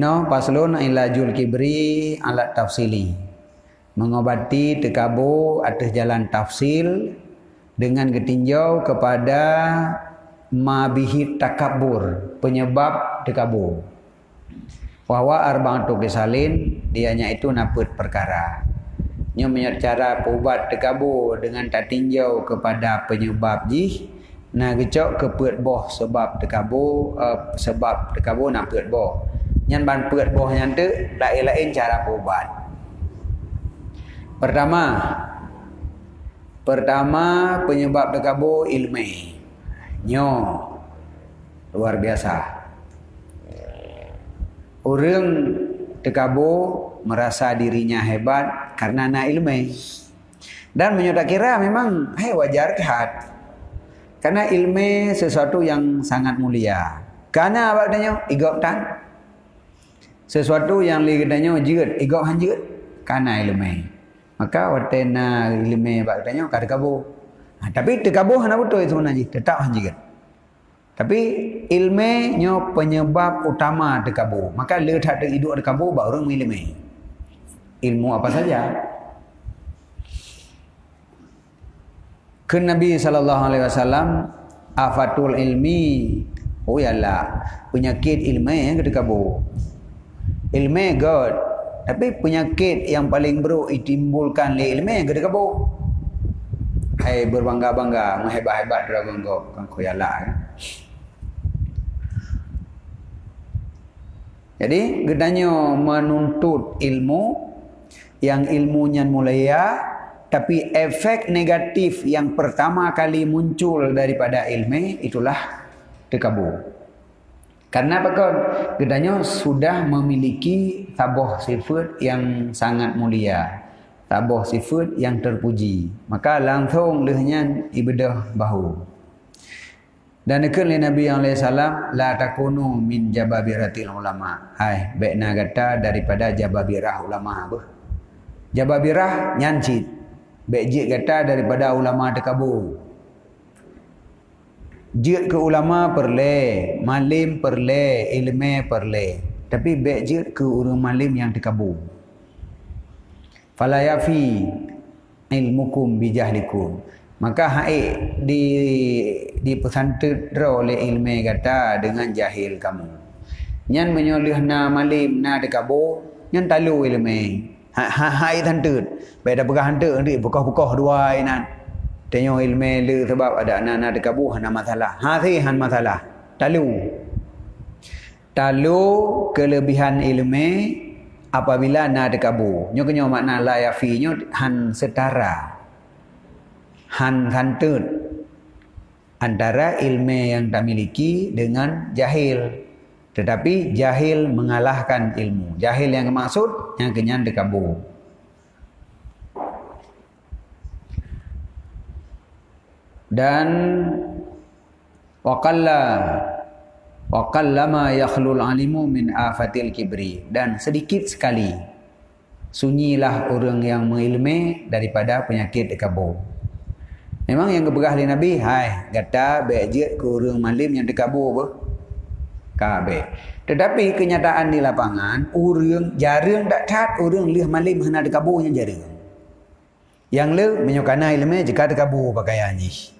Paslun ilajul kibri alat tafsili. Mengobati tekabur atas jalan tafsil dengan ketinjau kepada mabihi takabur, penyebab tekabur. Wahwa arba'atu kisalin, dianya itu naput perkara. Nya cara pubat tekabur dengan tak tinjau kepada penyebab jih, na gecok keput boh sebab tekabur naput boh. Nyan ban put boh nyan tu lain-lain cara pubat. Pertama penyebab tekabur ilmi. Luar biasa. Orang tekabur merasa dirinya hebat karena nak ilmi. Dan menyodak kira memang wajar kehat. Karena ilmi sesuatu yang sangat mulia. Karena apa katanya? Igok tan. Sesuatu yang liganya jeut, igok han jeut karena ilmi. Maka watena ilmu bak katanya ka tekabur. Tapi tekabur hana betul itu sebenarnya, tetap han jeut. Tapi ilmu nyo penyebab utama tekabur. Maka le tak ada hidup tekabur baru orang ilmu. Ilmu apa saja. Ke Nabi SAW afatul ilmi. Oh yalah, penyakit ilmu yang tekabur. Ilmu God. Tapi penyakit yang paling buruk ditimbulkan oleh ilmu yang tekabur. Berbangga-bangga, menghebat-hebat dragon go kan koyala. Jadi gedanya menuntut ilmu yang ilmunya mulia, tapi efek negatif yang pertama kali muncul daripada ilmu itulah tekabur. Karena apa kan? Gedanya sudah memiliki tabuh sifat yang sangat mulia, tabuh sifat yang terpuji. Maka langsung lehnya ibadah bahu. Dan ikut Nabi SAW, la takunu min jababiratil ulama. Baikna kata daripada jababirah ulama. Jababirah nyancit. Baik kata daripada ulama tekabur. Jid ke ulama perle, malim perle, ilmu perle. Tapi baik jid ke orang malim yang tekabur. Fala yafi ilmukum bijahlikum. Maka di pesantren oleh ilmu kata dengan jahil kamu. Nyan menyolih na malim na tekabur, nyan talu ilmu. Hai tantut. Baik dah pegah hantu ni buka-buka dua inan. Tengok ilmu le sebab ada anak-anak tekabur hana masalah. Han masalah. Talu kelebihan ilmu apabila na tekabur. Nyo kenyo makna la yafi nyo han setara. Han hantut antara ilmu yang tak miliki dengan jahil. Tetapi jahil mengalahkan ilmu. Jahil yang maksud yang kenyan tekabur. Dan waqallama yakhlul alimu min afatil kibri. Dan sedikit sekali sunyilah orang yang mengilmi daripada penyakit tekabur. Memang yang keberah oleh Nabi, kata baik ke orang malim yang tekabur kabeh. Tetapi kenyataan di lapangan, orang jarang tak tat orang lih malim hana tekabur yang jarang. Yang le menyokana ilmu jika tekabur pakaian ni.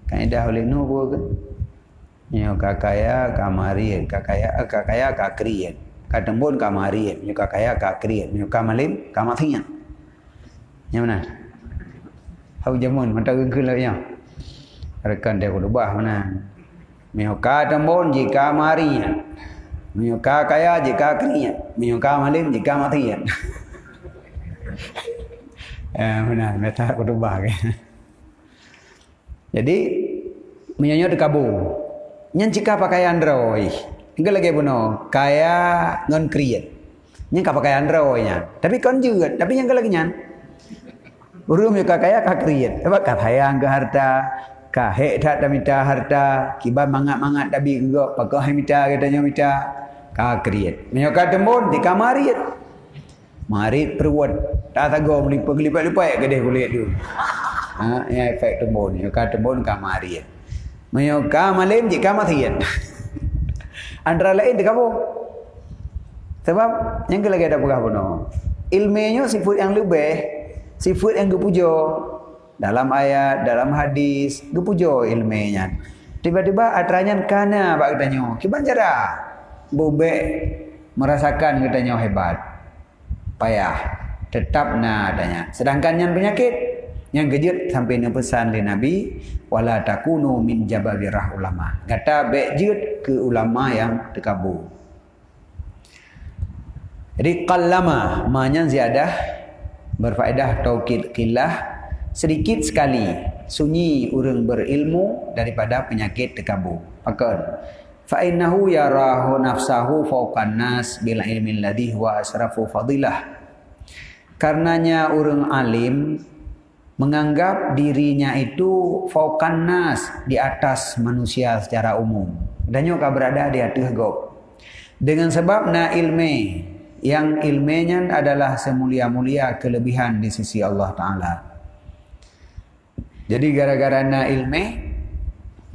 Kaedah oleh nubuh kan. Kakaya kamarian, kakaya kakrian. Katembon kamarian, kakaya kakrian, kamalim kamatian. Yang mana? Hau jamun mata gengkel lah. Rekan dia berubah mana? Katembon jika marian. Kakaya jika krian. Kamalim jika matian. Benar, meta berubah kan. Jadi menyonyo tekabur. Nyan jika pakaian roy. Enggak lagi buno kaya ngon kriet. Nyan ka pakaian roy nya. Tapi kon juga, tapi yang lagi nyan. Urum yo kaya ka kriet. Apa ka hayang ke harta, ka he dak minta harta, kiban mangat-mangat tapi gego pakai minta katanya minta ka kriet. Menyo ka tembon di kamariet. Marit perwat. Tak tago melipat-lipat ke deh kulit tu. Ya efek tembon, ka tembon kamariet. Menyuka malim jika matian. Antara lain dekabo. Sebab yang lagi ada pegah puno. Ilmunya sifat yang lebih, sifat yang gepujo. Dalam ayat, dalam hadis, gepujo ilmunya. Tiba-tiba atranya kana pak katanya. Kiban cara bube merasakan katanya hebat. Payah. Tetap na adanya. Sedangkan yang penyakit yang gejut sampai ni pesan li Nabi wala takunu min jababirah ulama. Kata bejut ke ulama yang terkabur. Jadi qallama maknanya ziyadah berfaedah taukid qillah sedikit sekali sunyi orang berilmu daripada penyakit terkabur. Maka fa innahu yarahu nafsahu fawqan nas bil ilmi alladhi huwa asrafu fadilah. Karenanya orang alim menganggap dirinya itu fauqan nas, di atas manusia secara umum. Dan juga berada di atas gob. Dengan sebab na ilmi, yang ilmunya adalah semulia-mulia kelebihan di sisi Allah Ta'ala. Jadi gara-gara na ilmi,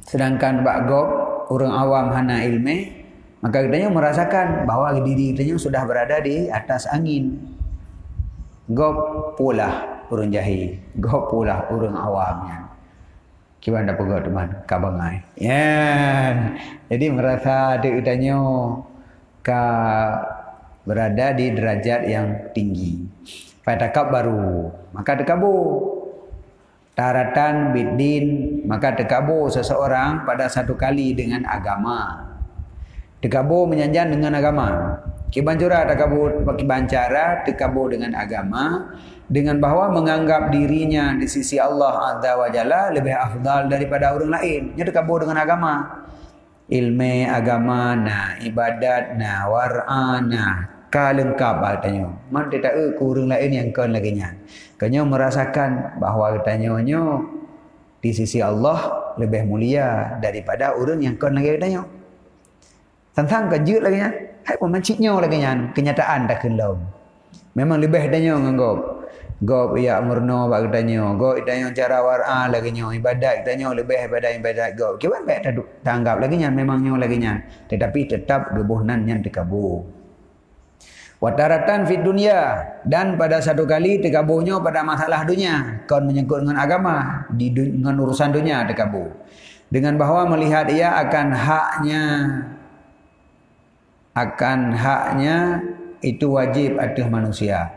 sedangkan bak gob, orang awam hana ilmi, maka kitanya merasakan bahwa diri kitanya sudah berada di atas angin. Gob pula urang jahil, gob pula urang awamnya. Kiban dak pegot teman, kabangai. Ya. Jadi merasa adik kitanya berada di derajat yang tinggi. Fatakab baru, maka tekabu. Taratan bidin, maka tekabu seseorang pada satu kali dengan agama. Tekabu menyanjang dengan agama. Kibancura tekabu kibancara tekabu dengan agama dengan bahwa menganggap dirinya di sisi Allah Azza wa Jalla lebih afdal daripada orang lain. Nya tekabu dengan agama. Ilmu agama na ibadat na war'a na kalengkap katanya. Man tidak ke orang lain yang kan lagi nya. Kanya merasakan bahwa katanya di sisi Allah lebih mulia daripada orang yang kan lagi katanya. Tentang kejut lagi nya. Hai pun menciknya lagi nya kenyataan dah kelom. Memang lebih danya nganggap. Gob ya murno bak katanya. Gob danya cara war'a lagi nya ibadat katanya lebih daripada ibadat gob. Kiban baik tak anggap lagi nya memangnya lagi nya. Tetapi tetap gebuhnan yang dikabur. Wataratan fit dunia dan pada satu kali terkaburnya pada masalah dunia. Kau menyangkut dengan agama dengan urusan dunia terkabur. Dengan bahwa melihat ia akan haknya itu wajib atas manusia.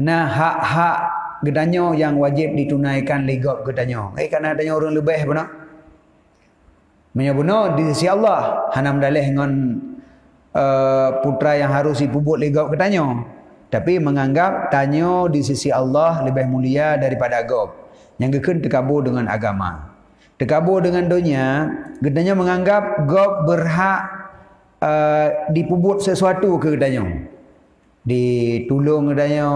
Nah hak-hak gedanyo yang wajib ditunaikan ligop gedanyo. Karena adanya orang lebih benar. Menyebutno di sisi Allah hanam dalih dengan putra yang harus dipubut ligop gedanyo. Tapi menganggap tanyo di sisi Allah lebih mulia daripada gob. Yang gekun terkabur dengan agama. Terkabur dengan dunia, gedanyo menganggap gob berhak dipubut sesuatu ke katanya. Ditulung katanya,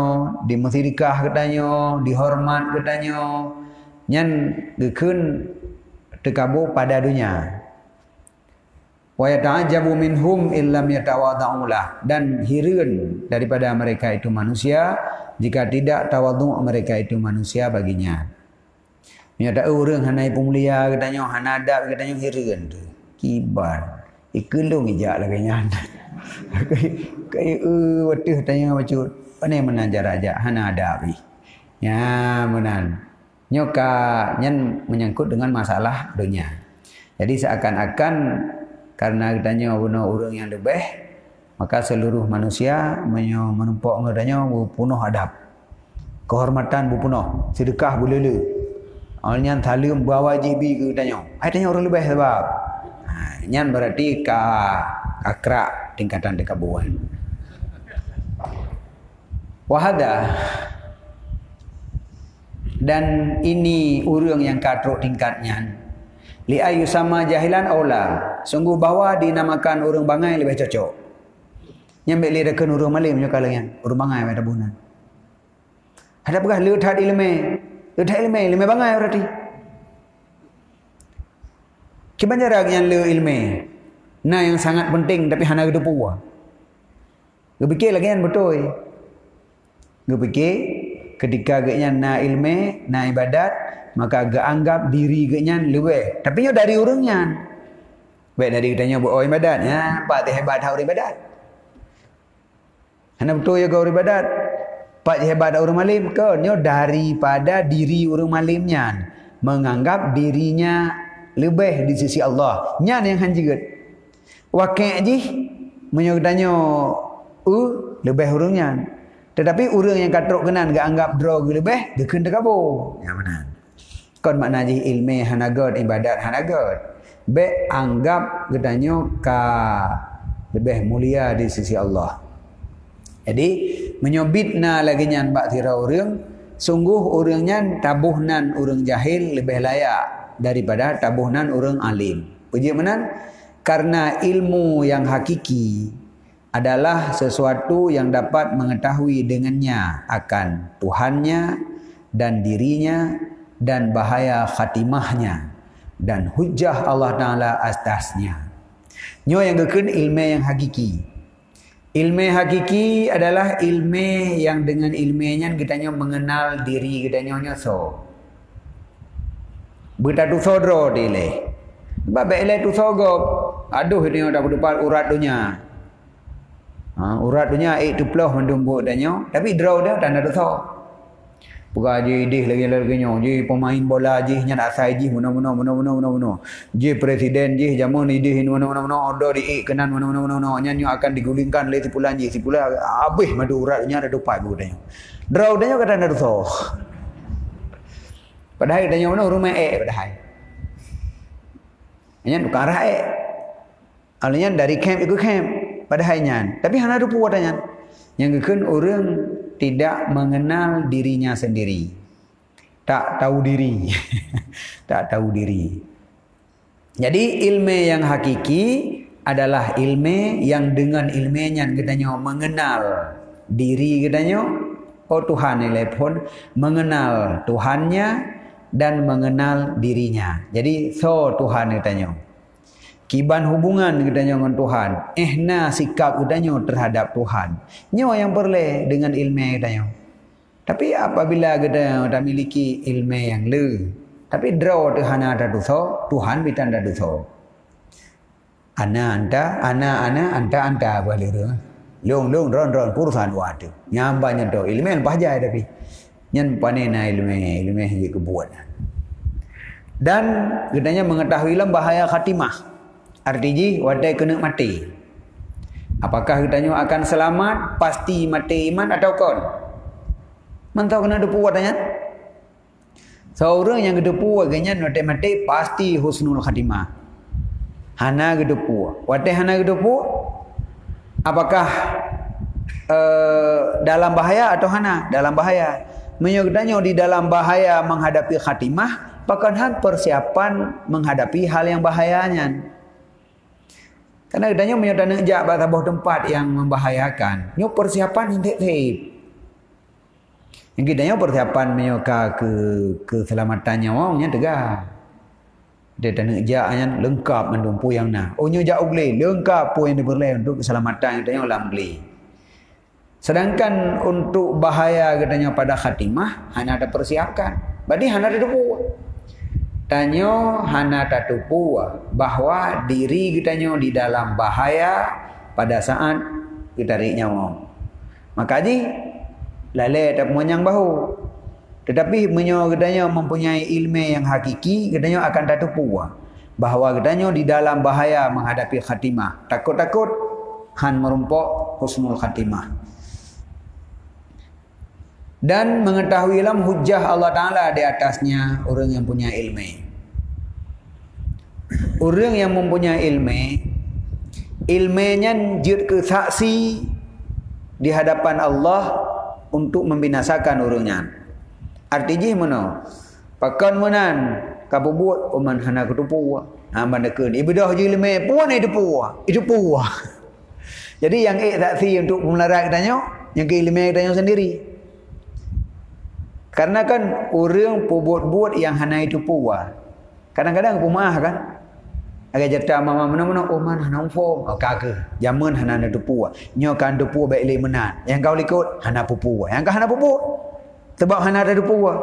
dimusyrikah katanya, dihormat katanya. Nyan gekun terkabur pada dunia. Wa yata'ajabu minhum illam yatawadha'u lah, dan heran daripada mereka itu manusia jika tidak tawadhu' mereka itu manusia baginya. Nyata orang hanai pemulia katanya, hana adab katanya heran tu. Kibar. Ikelung ijak lagi nya. Kayak watih tanya macam mana menajar aja hana ada api. Ya menan. Nyoka nyan menyangkut dengan masalah dunia. Jadi seakan-akan karena katanya orang yang lebih maka seluruh manusia menumpuk ngadanya bupunuh adab. Kehormatan bupunuh, sedekah bulele. Awalnya talim bawa jibi ke katanya. Ai tanya orang lebih sebab nyan berarti akrak tingkatan dekabuan. Wahada dan ini urang yang katruk tingkatnya. Li ayu sama jahilan aula. Sungguh bahwa dinamakan urang bangai lebih cocok. Nyambil li rekan urang malim nyo kalangan. Urang bangai pada bunan. Ada pegah leuthat ilmu. Leuthat ilmu bangai berarti. Kebanyaran yang le ilmu. Nah yang sangat penting tapi hana gede puas. Gepikir lagi yang betul. Gepikir ketika genya na ilmu, na ibadat, maka gak anggap diri genyan lebih. Tapi nyo dari urangnya. Baik dari kitanya buat orang ibadat. Ya, pak tu hebat orang ibadat. Hana betul ya orang ibadat. Pak hebat orang malim ke? Nyo daripada diri orang malimnya menganggap dirinya lebih di sisi Allah. Nyan yang hanjigat. Wakil je menyokdanyo lebih urangnya. Tetapi orang yang katrok kenan gak anggap drog lebih, dia kena kabur. Ya benar. Kon makna je ilmu hanagat ibadat hanagat. Be anggap gedanyo ka lebih mulia di sisi Allah. Jadi menyobitna lagi nyan bak tira orang, sungguh orangnya tabuhnan orang jahil lebih layak daripada tabuhnan orang alim. Puji menan karena ilmu yang hakiki adalah sesuatu yang dapat mengetahui dengannya akan Tuhannya dan dirinya dan bahaya khatimahnya dan hujjah Allah Ta'ala atasnya. Nyo yang geken ilmu yang hakiki. Ilmu hakiki adalah ilmu yang dengan ilmunya kita nyo mengenal diri kita nyo so. Bertatu sodro dile. Sebab bele tu sogop. Aduh dia dah berdepan urat dunia. Urat dunia 80 mendumbuk danyo, tapi draw dia tak ada dosa. Buka je idih lagi nyo, je pemain bola je nya nak sai je mana. Je presiden je zaman idih mana order di kenan mana nya nyo akan digulingkan oleh sipulan habis madu urat dunia ada dupai bu danyo. Draw danyo kata ada dosa. Padahal danyo mana rumah padahal. Nya bukan arah alanya dari camp ikut camp. Padahalnya, tapi hana rupu wadanya. Yang geken orang tidak mengenal dirinya sendiri. Tak tahu diri. Tak tahu diri. Jadi ilmu yang hakiki adalah ilmu yang dengan ilmunya katanya mengenal diri katanya. Oh Tuhan ini pun mengenal Tuhannya dan mengenal dirinya. Jadi so Tuhan katanya. Kiban hubungan kita dengan Tuhan. Ehna sikap kita terhadap Tuhan. Nyo yang perlu dengan ilmu kita. Tapi apabila kita tak miliki ilmu yang le, tapi draw Tuhan ada dosa, Tuhan kita ada dosa. Ana anta boleh tu. Long ron urusan waktu. Nyambanya tu ilmu yang pahjai tapi nyan panena ilmu yang kebuat. Dan kita mengetahui bahaya khatimah. Artinya wadai kena mati. Apakah kita akan selamat pasti mati iman atau kon? Mantau kena depu wadanya. Seorang yang gedepu agaknya mati pasti husnul khatimah. Hana gedepu. Wadai hana gedepu. Apakah dalam bahaya atau hana? Dalam bahaya. Menyogdanyo di dalam bahaya menghadapi khatimah. Bahkan persiapan menghadapi hal yang bahayanya. Karena adanya menyodana jak batabuh tempat yang membahayakan. Nyo persiapan hentik taib. Yang kitanya persiapan menyoka ke keselamatannya wongnya tegak. Dia tanah jaknya lengkap mendumpu yang nah. Oh nyo jak ugle lengkap pu yang diperlai untuk keselamatan kitanya ulang beli. Sedangkan untuk bahaya katanya pada khatimah hanya ada persiapkan. Berarti hanya ada depu. Tanyo hana tatupu bahwa diri kita di dalam bahaya pada saat kita tarik nyawa. Maka ji lalai tak menyang bahu. Tetapi menyo kita mempunyai ilmu yang hakiki, kita akan tatupu bahwa kita di dalam bahaya menghadapi khatimah. Takut-takut han merumpok husnul khatimah. Dan mengetahui ilmu hujjah Allah Ta'ala di atasnya orang yang punya ilmu. Orang yang mempunyai ilmu, ilmunya jid ke saksi di hadapan Allah untuk membinasakan orangnya. Artinya mana? Pakan menan kapu buat oman hana ketupu. Mandakan ibadah je ilmu puan itu puah. Jadi yang saksi untuk melarat katanya, yang ke ilmu katanya sendiri. Karena kan orang buat yang hana itu puas. Kadang-kadang pumah kan. Agak jata mama mana-mana man hana form. Kakak zaman hana itu puas. Nyo kan tu puas baik le menan. Yang kau ikut hana pupu. Yang kau hana pupu. Sebab hana ada puas.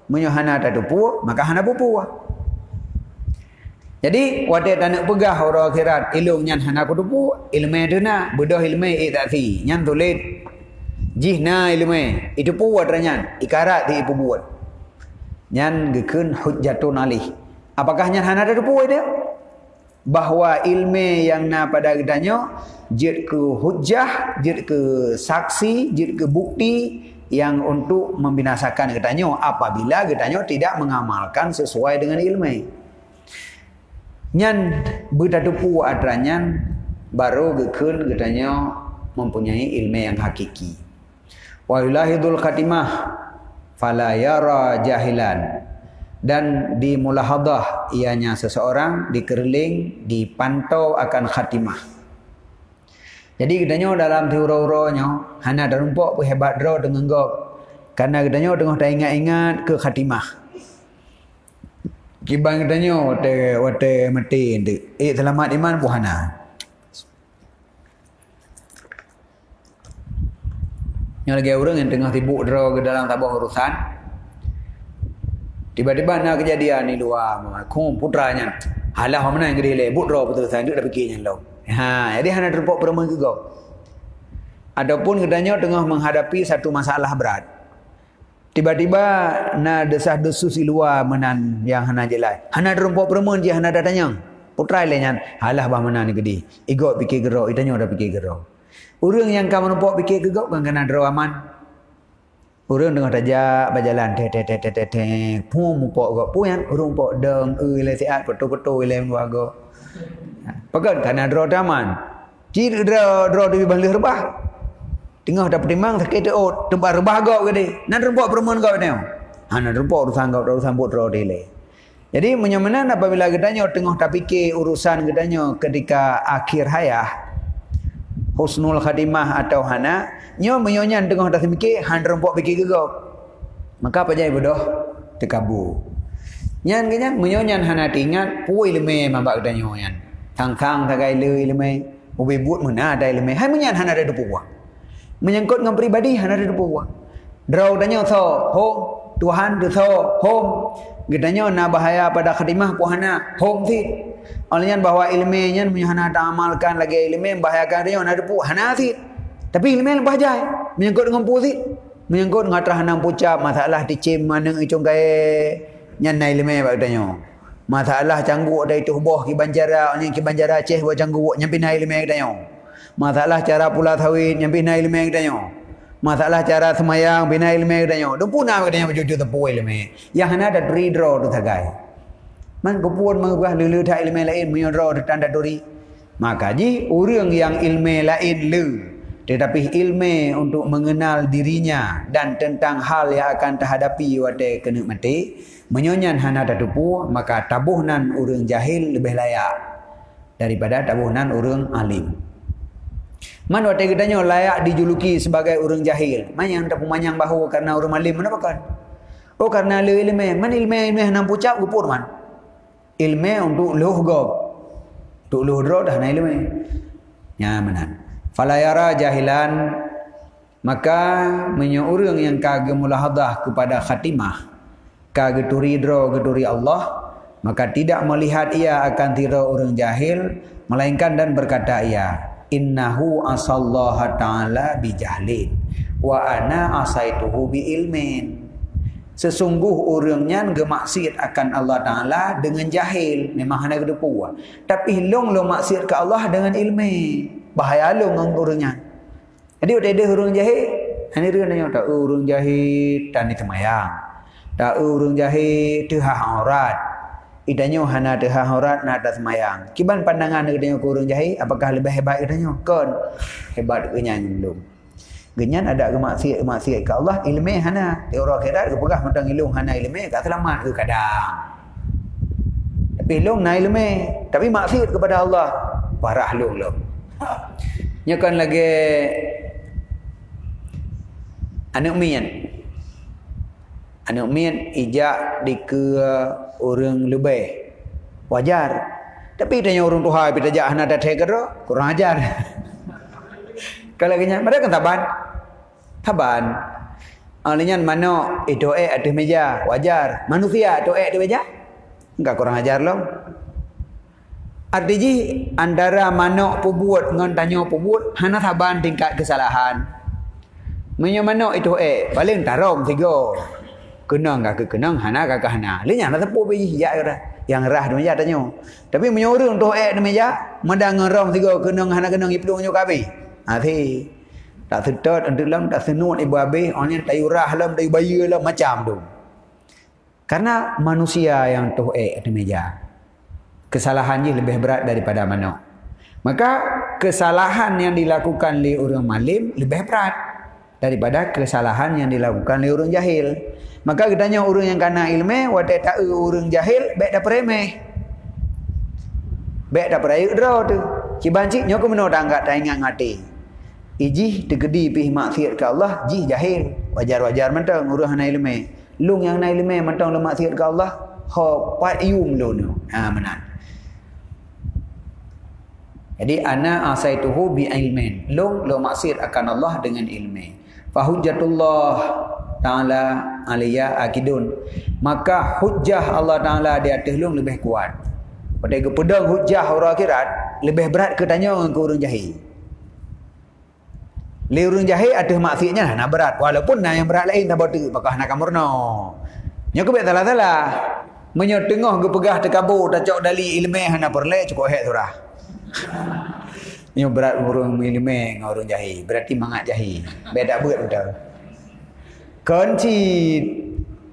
Menyo hana tak tupu, maka hana pupu. Jadi wate tak nak pegah orang akhirat ilung nyan hana kutupu ilmu tu na bedah ilmu itasi nyan tulit jihna ilmu itu puat nyan ikarat di ibu buat nyan gekun hujjatun alih. Apakah nyan hana ada puat dia? Bahwa ilmu yang na pada gedanya jid ke hujjah, jid ke saksi, jid ke bukti yang untuk membinasakan gedanya apabila gedanya tidak mengamalkan sesuai dengan ilmu. Nyan bertatupu adranyan baru gekun gedanya mempunyai ilmu yang hakiki. Wa yulahidul khatimah fala yara jahilan. Dan di mulahadah ianya seseorang dikeriling dipantau akan khatimah. Jadi gedanya dalam tiura-uranya hana darumpok pun hebat draw dengan gop. Karena gedanya tengah tak ingat-ingat ke khatimah. Kibang tanya wate mati ndik. Selamat iman puhana. Yang lagi orang yang tengah tibuk draw ke dalam tabah urusan. Tiba-tiba nak kejadian ni luar. Kum putranya. Halah mana yang gede le. Buk draw betul saya duk dah fikirnya lo. Jadi hana terpok perempuan ke kau. Adapun kedanya tengah menghadapi satu masalah berat. Tiba-tiba na desah-desu si luar menan yang hana jelai. Hana terumpuk perempuan je hana datanya. Putra lenyan. Halah bah menan ni gede. Igot fikir gerok. Itanya dah fikir gerok. Orang yang kamu nampak fikir gerok kan kena draw aman. Orang tengah tajak berjalan. Pum mupok gerok. Pum yang orang pok deng. Ilai sihat. Betul-betul ilai warga. Pakat kena draw taman. Cik draw di balik rebah. Tengah dah pertimbang sakit tu tempat rebah gau ke dia. Nak rempok perempuan gau ni. Nak rempok urusan gau urusan buat roh dia. Jadi menyamanan apabila gedanya tengah tak fikir urusan gedanya ketika akhir hayat husnul khatimah atau hana nyo menyonyan tengah dah fikir han rempok fikir ke gau. Maka apa jadi bodoh terkabur. Nyan kenyan menyonyan hana tingat pu ilmu mambak gedanya yan. Tang-tang tagai le ilmu ubi buat mana ada ilmu. Hai menyan hana ada puak. Menyangkut dengan pribadi hana ada puak. Draw tanya so home Tuhan tu so home gedanya na bahaya pada khatimah puhana home sit. Olehnya bahwa ilmunya menyana tak amalkan lagi ilmu membahayakan dia na ada puak hana sit. Tapi ilmu bahaya menyangkut dengan pusit. Menyangkut dengan terhanam pucap masalah dicim mana icung gaya nyan na ilmu bagdanya. Masalah cangguk dari tubuh ki banjara ni ki banjara Aceh buat cangguk nyampi na ilmu bagdanya. Masalah cara pula tawin yang bina ilmu yang ditanya. Masalah cara semayang bina ilmu yang ditanya. Dia pun nak ditanya berjujur tepu ilmu. Yang hana ada duri draw tu tagai. Man kepun mengubah lulu tak ilmu lain punya draw tanda duri. Maka ji orang yang ilmu lain lu. Tetapi ilmu untuk mengenal dirinya dan tentang hal yang akan terhadapi waktu kena mati. Menyonyan hana ada tupu. Maka tabuhnan orang jahil lebih layak daripada tabuhnan orang alim. Man waktu kitanya layak dijuluki sebagai orang jahil. Man yang tak pemanyang bahu karena orang alim mana pakan? Oh karena le ilmu. Man ilmu henang pucap gupur man. Ilmu untuk luh gob. Untuk luh draw dah na ilmu. Ya manan. Fala yara jahilan maka menyo orang yang kage mulahadah kepada khatimah, kage turi draw geduri Allah, maka tidak melihat ia akan tira orang jahil melainkan dan berkata ia innahu asallaha ta'ala bijahlin wa ana asaituhu bi ilmin. Sesungguh orangnya gemaksiat akan Allah Ta'ala dengan jahil. Memang hanya kedepu. Tapi long maksiat ke Allah dengan ilmu. Bahaya long dengan orangnya. Jadi ada orang jahil. Ini dia nanya tak orang jahil dan itu mayang. Tak orang jahil tu aurat. Idanya hana tu aurat nak atas mayang. Kiban pandangan dia ke orang jahil, apakah lebih hebat idanya? Kon hebat kenyan belum. Genyan ada gemaksiat ke Allah ilmu hana. Dia orang kira ke pegah tentang ilmu hana ilmu tak selamat ke kadang. Tapi ilmu na ilmu tapi maksiat kepada Allah parah long. Nyakan lagi anak mian ijak di ke orang lebih wajar. Tapi tanya orang Tuhan kita jak hana dah tegak kurang ajar. Kalau kenyang mereka kan taban. Alanya mana doa atas meja wajar. Manusia doa atas meja enggak kurang ajar loh. Artinya antara mana pembuat dengan tanya pembuat hana saban tingkat kesalahan. Mana itu paling tarom tiga. Kenang kakak kenang hana kakak hana. Linya nak tepu biji ya dah. Yang rah di meja tanya. Tapi menyuruh untuk di meja madang rom tiga kenang hana kenang iplu nyu kabi. Thì tak sedot untuk lam tak senut ibu habis orang tayurah lam tayu bayi lam macam tu. Karena manusia yang di meja. Kesalahannya lebih berat daripada mana. Maka kesalahan yang dilakukan oleh orang malim lebih berat daripada kesalahan yang dilakukan oleh orang jahil. Maka katanya orang yang kena ilmu, wadah tak orang jahil, baik dapat remeh. Baik dapat air draw tu. Cibancik nyo ke mana tangga tak ingat ngati. Ijih tegedi pih maksiat ke Allah, jih jahil. Wajar-wajar mentang orang hana ilmu. Lung yang hana ilmu mentang le maksiat ke Allah, ho pat yum lu nu. Menan. Jadi ana asaituhu bi ilmin. Long lo maksir akan Allah dengan ilmu. Fa hujjatullah taala alaiya akidun. Maka hujjah Allah taala di atas long lebih kuat. Pada ke pedang hujjah orang akhirat lebih berat ke tanya ke orang jahil. Le orang jahil ada maksiatnya nak berat walaupun nak yang berat lain tak betul bakah nak kamurno. Nya ke bet salah-salah. Menyo tengah ke pegah tekabur tak cok dali ilmu hana perle cukup hek surah. Yang berat orang ilmu dengan orang jahil. Berarti mangat jahil. Beda berat betul.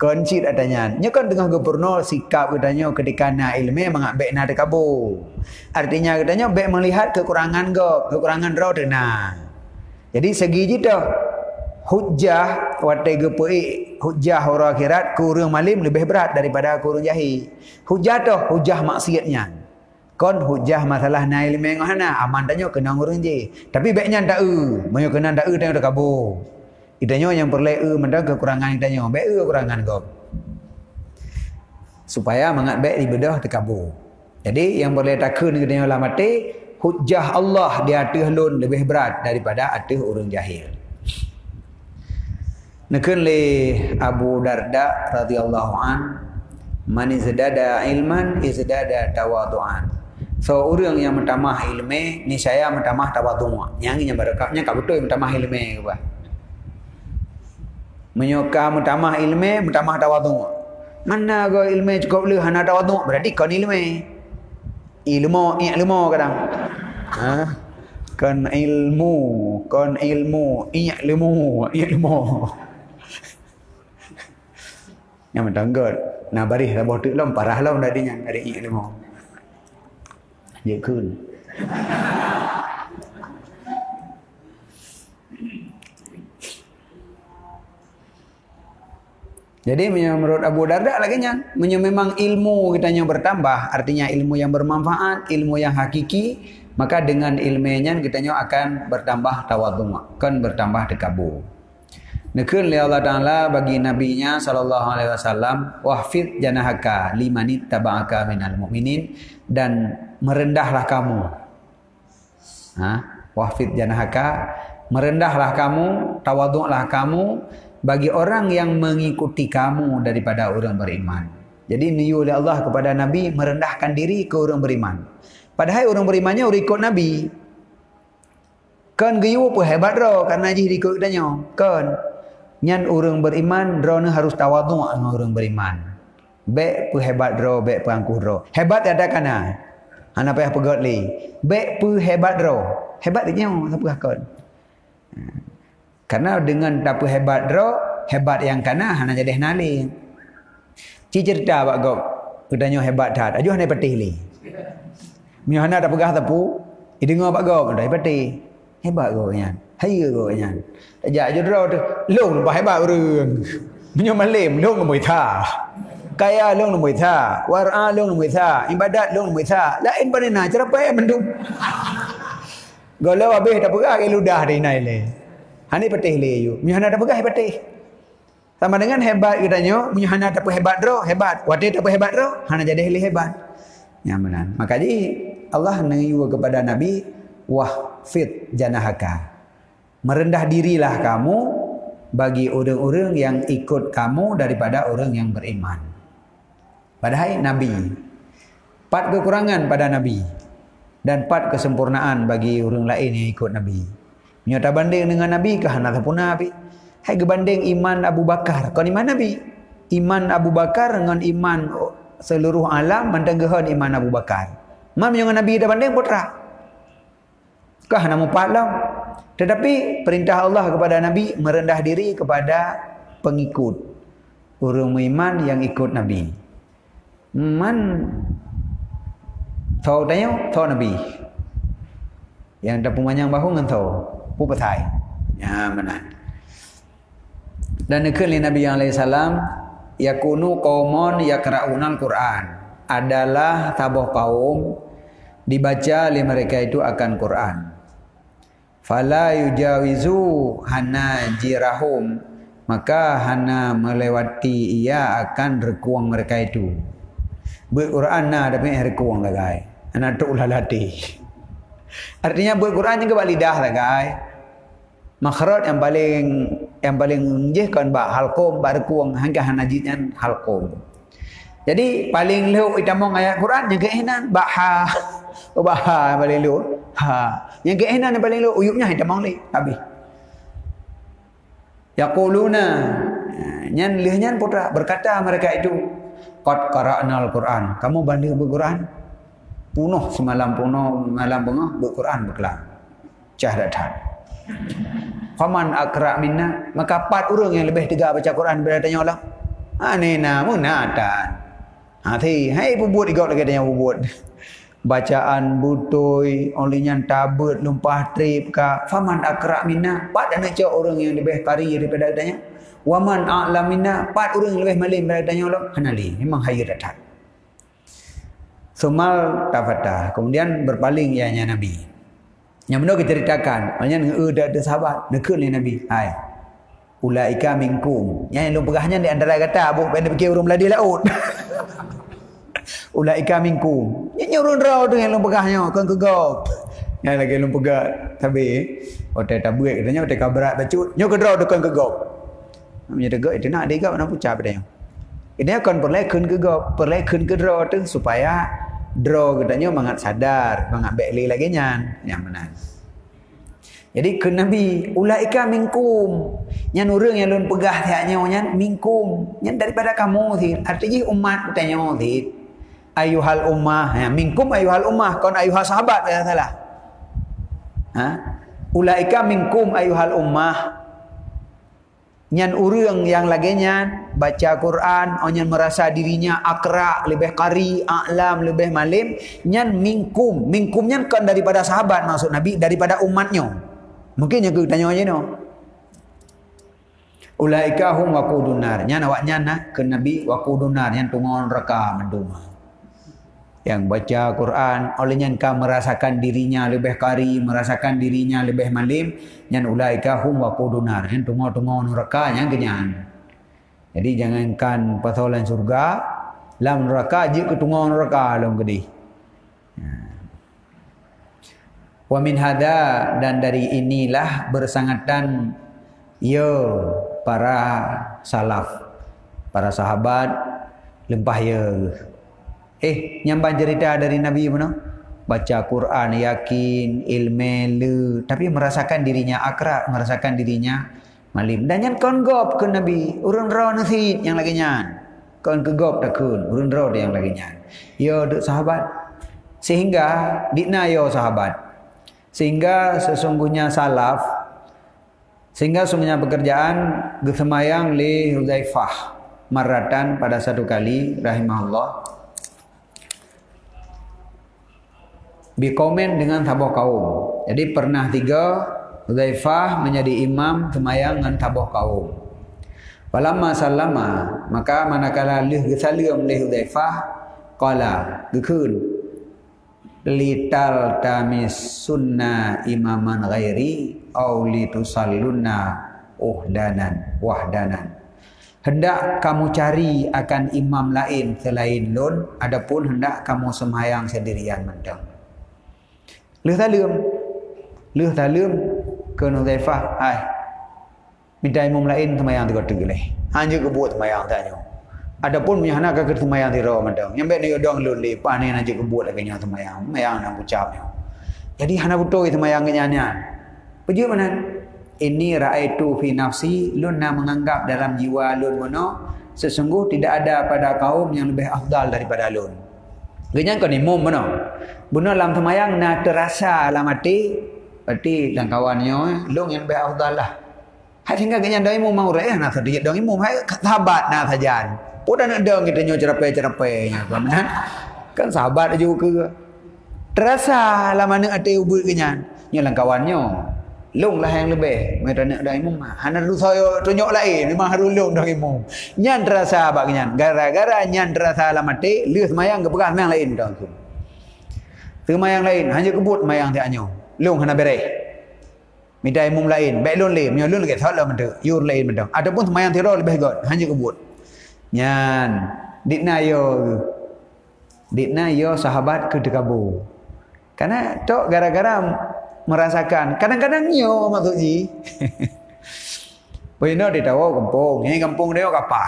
Koncit adanya. Nya kan tengah gubernur sikap katanya ketika na ilmu mangat bek na dekabur. Artinya katanya bek melihat kekurangan kekurangan roh dena. Jadi segi jita hujjah watai gepui hujjah orang akhirat ke orang malim lebih berat daripada ke orang jahil. Hujjah tu hujjah maksiatnya. Kon hujah masalah na ilmu ngahana aman tanya kena orang je. Tapi baiknya tak banyak kena tak tanya dah kabur. Itanya yang perlu mendak kekurangan itanya. Baik kekurangan kau. Supaya mangat baik dibedah terkabur. Jadi yang boleh takun itanya lah mati hujah Allah di atas lun lebih berat daripada atas orang jahil. Nakun le Abu Darda radhiyallahu an man izdada ilman izdada tawadu'an. So orang yang mentamah ilmu ni saya mentamah tawadhu'. Yang ini barakahnya kau betul mentamah ilmu ke bah. Menyoka mentamah ilmu mentamah tawadhu'. Mana kau ilmu cukup le hana tawadhu' berarti kau ilmu. Ilmu kadang. Kan ilmu ilmu. Yang mentanggal nah baris lah botak lah parah lah darinya dari ilmu. Ya cool. Jadi menurut Abu Darda lagi nya, memang ilmu kita yang bertambah, artinya ilmu yang bermanfaat, ilmu yang hakiki, maka dengan ilmunya kita akan bertambah tawadhu', kan bertambah takabur. Nekun li Allah Taala bagi nabinya sallallahu alaihi wasallam wahfid janahaka limanit taba'aka minal mu'minin dan merendahlah kamu. Wahfid janahaka merendahlah kamu, tawadhu'lah kamu bagi orang yang mengikuti kamu daripada orang beriman. Jadi niyu oleh Allah kepada Nabi merendahkan diri ke orang beriman. Padahal orang berimannya orang ikut Nabi. Kan geyu apa hebat ro karena jih ikut tanya. Kan nyan orang beriman drone harus tawadhu' dengan orang beriman. Baik pu hebat ro, baik pu angkuh ro. Hebat ada kana. Ana payah pegot li. Baik pu hebat ro. Hebat dia siapa kon. Karena dengan tapu hebat ro, hebat yang kana hana jadi nali. Ci cerita bak gop. Udahnya hebat dah. Ajuh hana petih li. Mi hana tak pegah tapu, i dengar bak gop dah petih. Hebat go nyan. Hai go nyan. Tajak je ro tu. Long ba hebat urang. Menyo malim long mui tha. Kaya long mui tha. War'a long mui tha. Ibadat long mui tha. Lain panena cara pae mendung. Golau habis tak pegah ke ludah di nai le. Hani petih le yu. Mi hana tak pegah petih. Sama dengan hebat katanya, mi hana tak hebat ro, hebat. Wate tak hebat ro, hana jadi hebat. Nyamanan. Maka jadi Allah mengiu kepada Nabi wahfid janahaka. Merendah dirilah kamu bagi orang-orang yang ikut kamu daripada orang yang beriman. Padahal Nabi 4 kekurangan pada Nabi dan 4 kesempurnaan bagi orang lain yang ikut Nabi. Nyata banding dengan Nabi kah ataupun Nabi? Hai gebanding iman Abu Bakar kau iman Nabi. Iman Abu Bakar dengan iman seluruh alam mendenggehan iman Abu Bakar. Mam yang Nabi dah banding putra. Kah nama palam. Tetapi perintah Allah kepada Nabi merendah diri kepada pengikut orang beriman yang ikut Nabi. Man tahu tanya tahu Nabi. Yang dah pemanyang bahu ngan tahu. Pu petai. Ya mana. Dan nekali Nabi alaihi salam yakunu qaumun yaqra'unal Quran. Adalah tabuh kaum dibaca oleh mereka itu akan Quran. Fala yujawizu hanajirahum, maka hana melewati ia akan rekuang mereka itu. Quran na tapi rekuang lah guys. Anak tu ulah latih. Artinya Quran juga lidah lah guys. Makhraj yang paling menjihkan ba halqum ba rekuang hangga hanajitnya halqum. Jadi paling leu itamong ayat Quran yang keenan ba ha. Ba ha paling leu. Ha. Yang keenan yang paling leu uyupnya itamong li habis. Yaquluna nyan lihnya putra berkata mereka itu qad qara'nal Quran. Kamu banding Quran? Punuh semalam punuh malam bengah Quran berkelang. Cahdatan. Faman akra minna, maka 4 orang yang lebih tegak baca Quran bila tanya Allah. Anena munatan. Thi hai bubut igau lagi tanya bubut. Bacaan butoi olinya tabut lumpah trip ka faman akra minna 4 dan aja orang yang lebih qari daripada tanya. Waman a'lam minna 4 orang yang lebih malim daripada tanya Allah. Hanali memang hayratan. Sumal tafata, kemudian berpaling ianya Nabi. Yang benar kita ceritakan, maknanya ada sahabat dekat ni Nabi. Hai. Ulaika minkum. Yang lu pegahnya di antara kata abu ben fikir urang beladi laut. Ulaika minkum. Yang urang rau dengan lu pegahnya kan kegop. Yang lagi lu pegah tabe. Hotel tabuik katanya hotel kabrat bacut. Nyo kedrau dekan kegop. Namanya tegak itu nak digap nak pucap dia. Ini akan perlekun kegop, perlekun kedrau tu supaya draw katanya mangat sadar, mangat baikli lagi nyan, yang benar. Jadi ke Nabi, ulaika minkum. Nyan orang yang lun pegah tiaknya nyan minkum. Nyan daripada kamu sih. Artinya umat katanya sih. Ayuhal ummah, ya, minkum ayuhal ummah, kon ayuhal sahabat ya salah. Ha? Ulaika minkum ayuhal ummah. Nyan urang yang laginya baca Quran, nyan merasa dirinya akra, lebih qari, a'lam, lebih malim, nyan minkum. Minkum nyan kan daripada sahabat maksud Nabi, daripada umatnya. Mungkin yang kita tanya aja no. Ulaika hum waqudun nar. Nyan awak nyan ke Nabi waqudun nar, nyan tungon neraka menduma. Yang baca Quran olehnya engkau merasakan dirinya lebih qari, merasakan dirinya lebih malim, nyan ulaika hum waqudun nar, nyan tungo-tungo neraka yang kenyan. Jadi jangankan pasolan surga, lam neraka je ke tungo neraka lam gede. Wa min hada, dan dari inilah bersangatan ya para salaf, para sahabat lempah ya. Nyamban cerita dari Nabi mana? Baca Quran yakin, ilmu, tapi merasakan dirinya akrab, merasakan dirinya malim. Dan yang kon gop ke Nabi, urun raw nasid yang lagi nyan. Kon ke gop takun, urun raw yang lagi nyan. Yo duk sahabat. Sehingga dikna yo sahabat. Sehingga sesungguhnya salaf, sehingga sesungguhnya pekerjaan gesemayang li Hudzaifah maratan pada satu kali rahimahullah. Bikomen dengan tabuh kaum. Jadi pernah 3 Hudzaifah menjadi imam semayang dengan tabuh kaum. Falamma sallama, maka manakala lih salam li Hudzaifah qala gekun lital tamis sunnah imaman ghairi aw litusallunna wahdanan. Hendak kamu cari akan imam lain selain lun, adapun hendak kamu sembahyang sendirian mendang. Lih talim ke Hudzaifah, hai Minta imam lain semayang tu kata geleh. Hanya kebut semayang tanya. Adapun punya anak ke semayang tiro mandang. Yang baik ni dong luli pa ni nak kebut lagi nya semayang. Semayang nak ucapnya. Jadi hana betul semayang kenyanya. Pergi mana? Ini raaitu fi nafsi, lun nak menganggap dalam jiwa lun mono sesungguh tidak ada pada kaum yang lebih afdal daripada lun. Genyan kon imam mono. Buno dalam semayang nak terasa dalam hati, berarti dan kawannya lun yang lebih afdal lah. Hai tinggal genyan doi imam mau reh nak sedikit dong imam hai sahabat nak sajan. Udah nak dong kita nyo cerapai-cerapainya kan. Kan sahabat juga. Terasa dalam mana hati ubud genyan. Nyo lang kawannya. Long lah yang lebih. Mereka nak dah imam. Hana dulu saya tunjuk lain. Memang harus long dah imam. Nyan terasa abak nyan. Gara-gara nyan terasa alam mati. Lihat semayang ke pegang semayang lain. Semayang lain. Hanya kebut semayang tiak nyo. Long hana berai. Minta imam lain. Baik long lain. Menyo long lagi. Tak lah mentu. Yur lain mentu. Adapun semayang tiro lebih god. Hanya kebut. Nyan. Dikna yo sahabat ke dekabu. Karena tok gara-gara merasakan kadang-kadang nyo maksud ji. Pino di tahu kampung, ini kampung dia apa?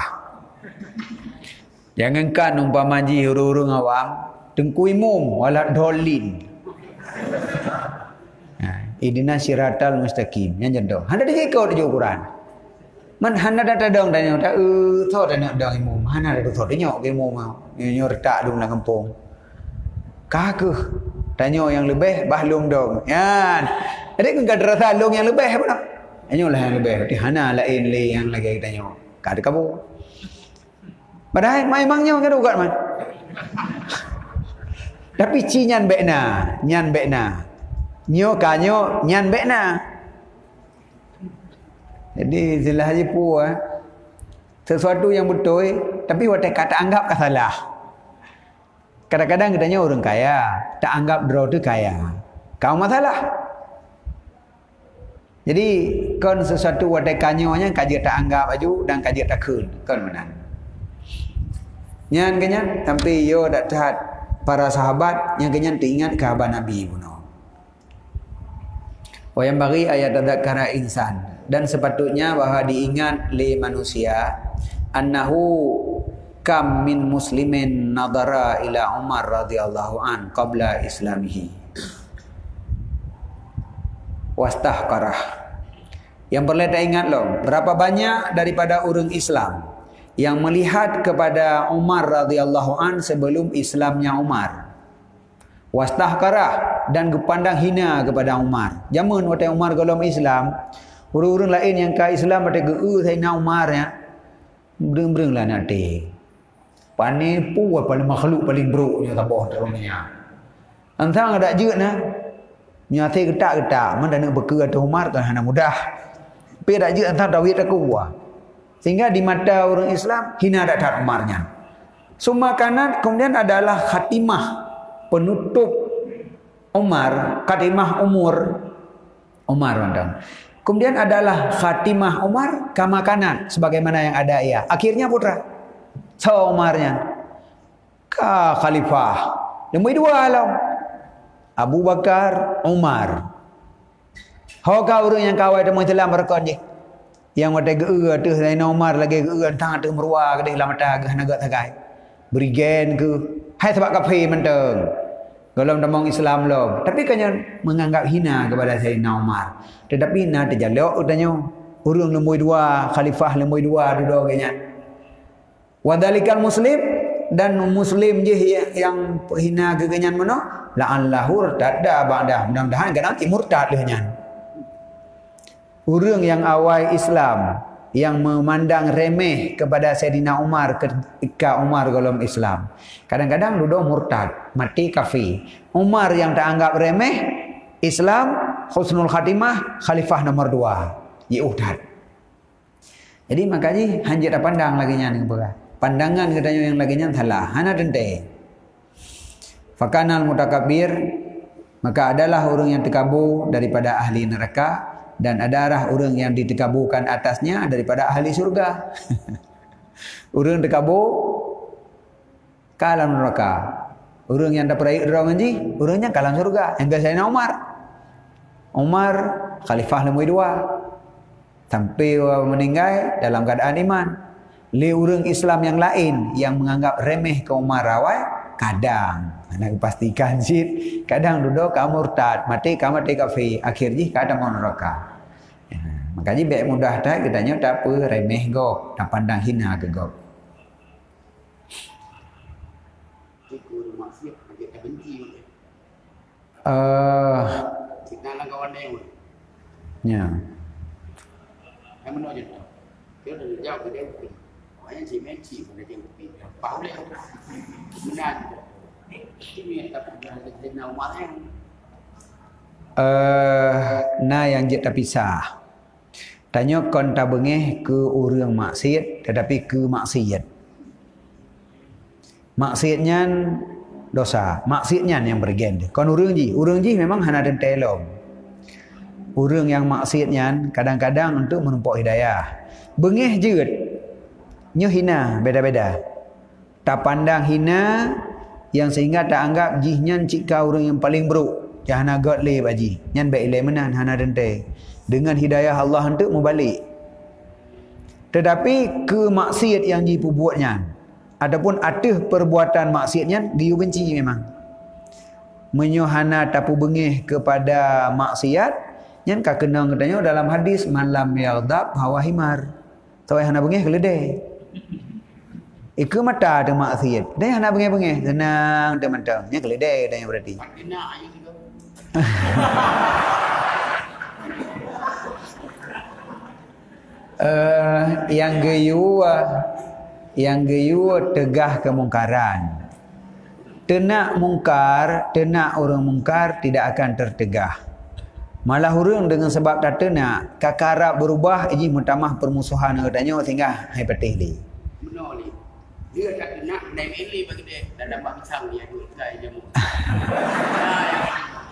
Jangankan umpama ji huru-huru awam, tengku imum wala dolin. Nah, idina siratal mustaqim, yang jendo. Handa di kau di Quran. Man handa data dong tanya, tak thot nak dong imum, handa ada thot nyok ke imum mau, nyo retak dong dalam kampung. Kakuh. Tanya yang lebih bahlung dong. Yan. Jadi kan ada rasa long yang lebih apa nak? Tanyalah yang lebih. Berarti hana lain yang lagi kita tanya. Kada kamu. Padahal memangnya kan ugat man. Tapi ci nyan bekna, Nyo kanyo nyan bekna. Jadi jelas aja pu sesuatu yang betul tapi watak kata anggap salah. Kadang-kadang kita orang kaya, tak anggap draw tu kaya. Kau masalah. Jadi kon sesuatu wadah kanyonya kaji tak anggap aju dan kaji tak kun. Kon menan. Nyan kenyan sampai yo dak tahat para sahabat yang kenyan teringat kahabat Nabi puno. Wa yang bagi ayat tadzakara insan dan sepatutnya bahwa diingat li manusia annahu kam min muslimin nadara ila Umar radhiyallahu an qabla islamihi wastahqarah. Yang perlu kita ingat loh, berapa banyak daripada orang Islam yang melihat kepada Umar radhiyallahu an sebelum Islamnya Umar. Wastahqarah dan dipandang hina kepada Umar. Zaman waktu Umar golong Islam, orang-orang lain yang ke Islam pada Sayyidina Umar ya. Bereng-bereng lah nanti. Panipu paling makhluk paling buruk ni tabah terungnya. Antang ada je nah. Nyate ketak-ketak man dan beker atau Umar kan hana mudah. Tapi ada je antang dawit aku buah. Sehingga di mata orang Islam hina ada tak Umarnya. Semua kanan kemudian adalah khatimah penutup Umar, khatimah umur Umar mandang. Kemudian adalah khatimah Umar kama kanan sebagaimana yang ada ia. Akhirnya putra so Umarnya ka khalifah nombor dua alam Abu Bakar Umar. Hoka orang yang kawai temu Islam berkon je yang wate geu tu Sayyidina Umar lagi geu tang tu merua ke dalam mata ke naga tagai berigen ke hai sebab kafir menteng golong demong Islam lo tapi kanya menganggap hina kepada Sayyidina Umar tetapi na terjalok utanya urang nombor dua khalifah nombor dua duduk kanya wadalikal muslim dan muslim je yang hina kegenyan mana la'allahu tadda ba'da mudah-mudahan kan nanti murtad lehnya. Orang yang awal Islam yang memandang remeh kepada Sayyidina Umar ketika Umar golong Islam kadang-kadang duduk murtad mati kafir. Umar yang tak anggap remeh Islam husnul khatimah khalifah nomor 2 Yaudah. Jadi makanya hanjit pandang lagi nya ning berat. Pandangan katanya yang laginya salah. Hana dente. Fakanal mutakabbir maka adalah orang yang terkabur daripada ahli neraka dan adalah orang yang ditekaburkan atasnya daripada ahli surga. Orang terkabur ke alam neraka. Orang yang dapat orang ngaji, orangnya ke alam surga. Yang Sayyidina Umar. Umar khalifah nombor 2. Sampai meninggal dalam keadaan iman. Le orang Islam yang lain yang menganggap remeh kaum marawai, kadang nak pastikan sit, kadang duduk kamu murtad, mati kamu mati kafir, akhirnya kadang mau neraka. Makanya baik mudah dah katanya tak apa remeh gok, tak pandang hina ke gok. Guru maksiat kita benci. Kita lah kawan dia. Ya. Yang mana je tu? Dia dah jauh ke dia. Hanya si menci pada dia kopi. Pau dia. Benar. Ini tak pernah kenal marah. Na yang jet pisah. Tanya kon tak bengeh ke orang maksiat tetapi ke maksiat. Maksiatnya dosa, maksiatnya yang bergen. Kon orang ji memang hana den telom. Orang yang maksiatnya kadang-kadang untuk menumpuk hidayah. Bengeh jeut. Nyo hina beda-beda. Tak pandang hina yang sehingga tak anggap jihnya cika orang yang paling buruk. Jangan agak le baji. Nyan baik le menan hana dente. Dengan hidayah Allah untuk membalik. Tetapi ke maksiat yang diperbuatnya ataupun ada perbuatan maksiatnya dia benci memang. Menyohana tapu bengeh kepada maksiat yang kak kenang katanya dalam hadis malam yaghdab hawa himar. Tawai hana bengeh keledai. Iku mata ada maksiat. Dia hana bengeh-bengeh tenang teman-teman. Nya keledai tanya berarti. Yang geyu tegah kemungkaran. Tenak mungkar, tenak orang mungkar tidak akan tertegah. Malah orang dengan sebab tak tenak, kakara berubah ini mutamah permusuhan katanya sehingga hai petih li. Benar li. Dia tak tenak naik eli bagi dia dan dapat pisang dia duit kai jamu.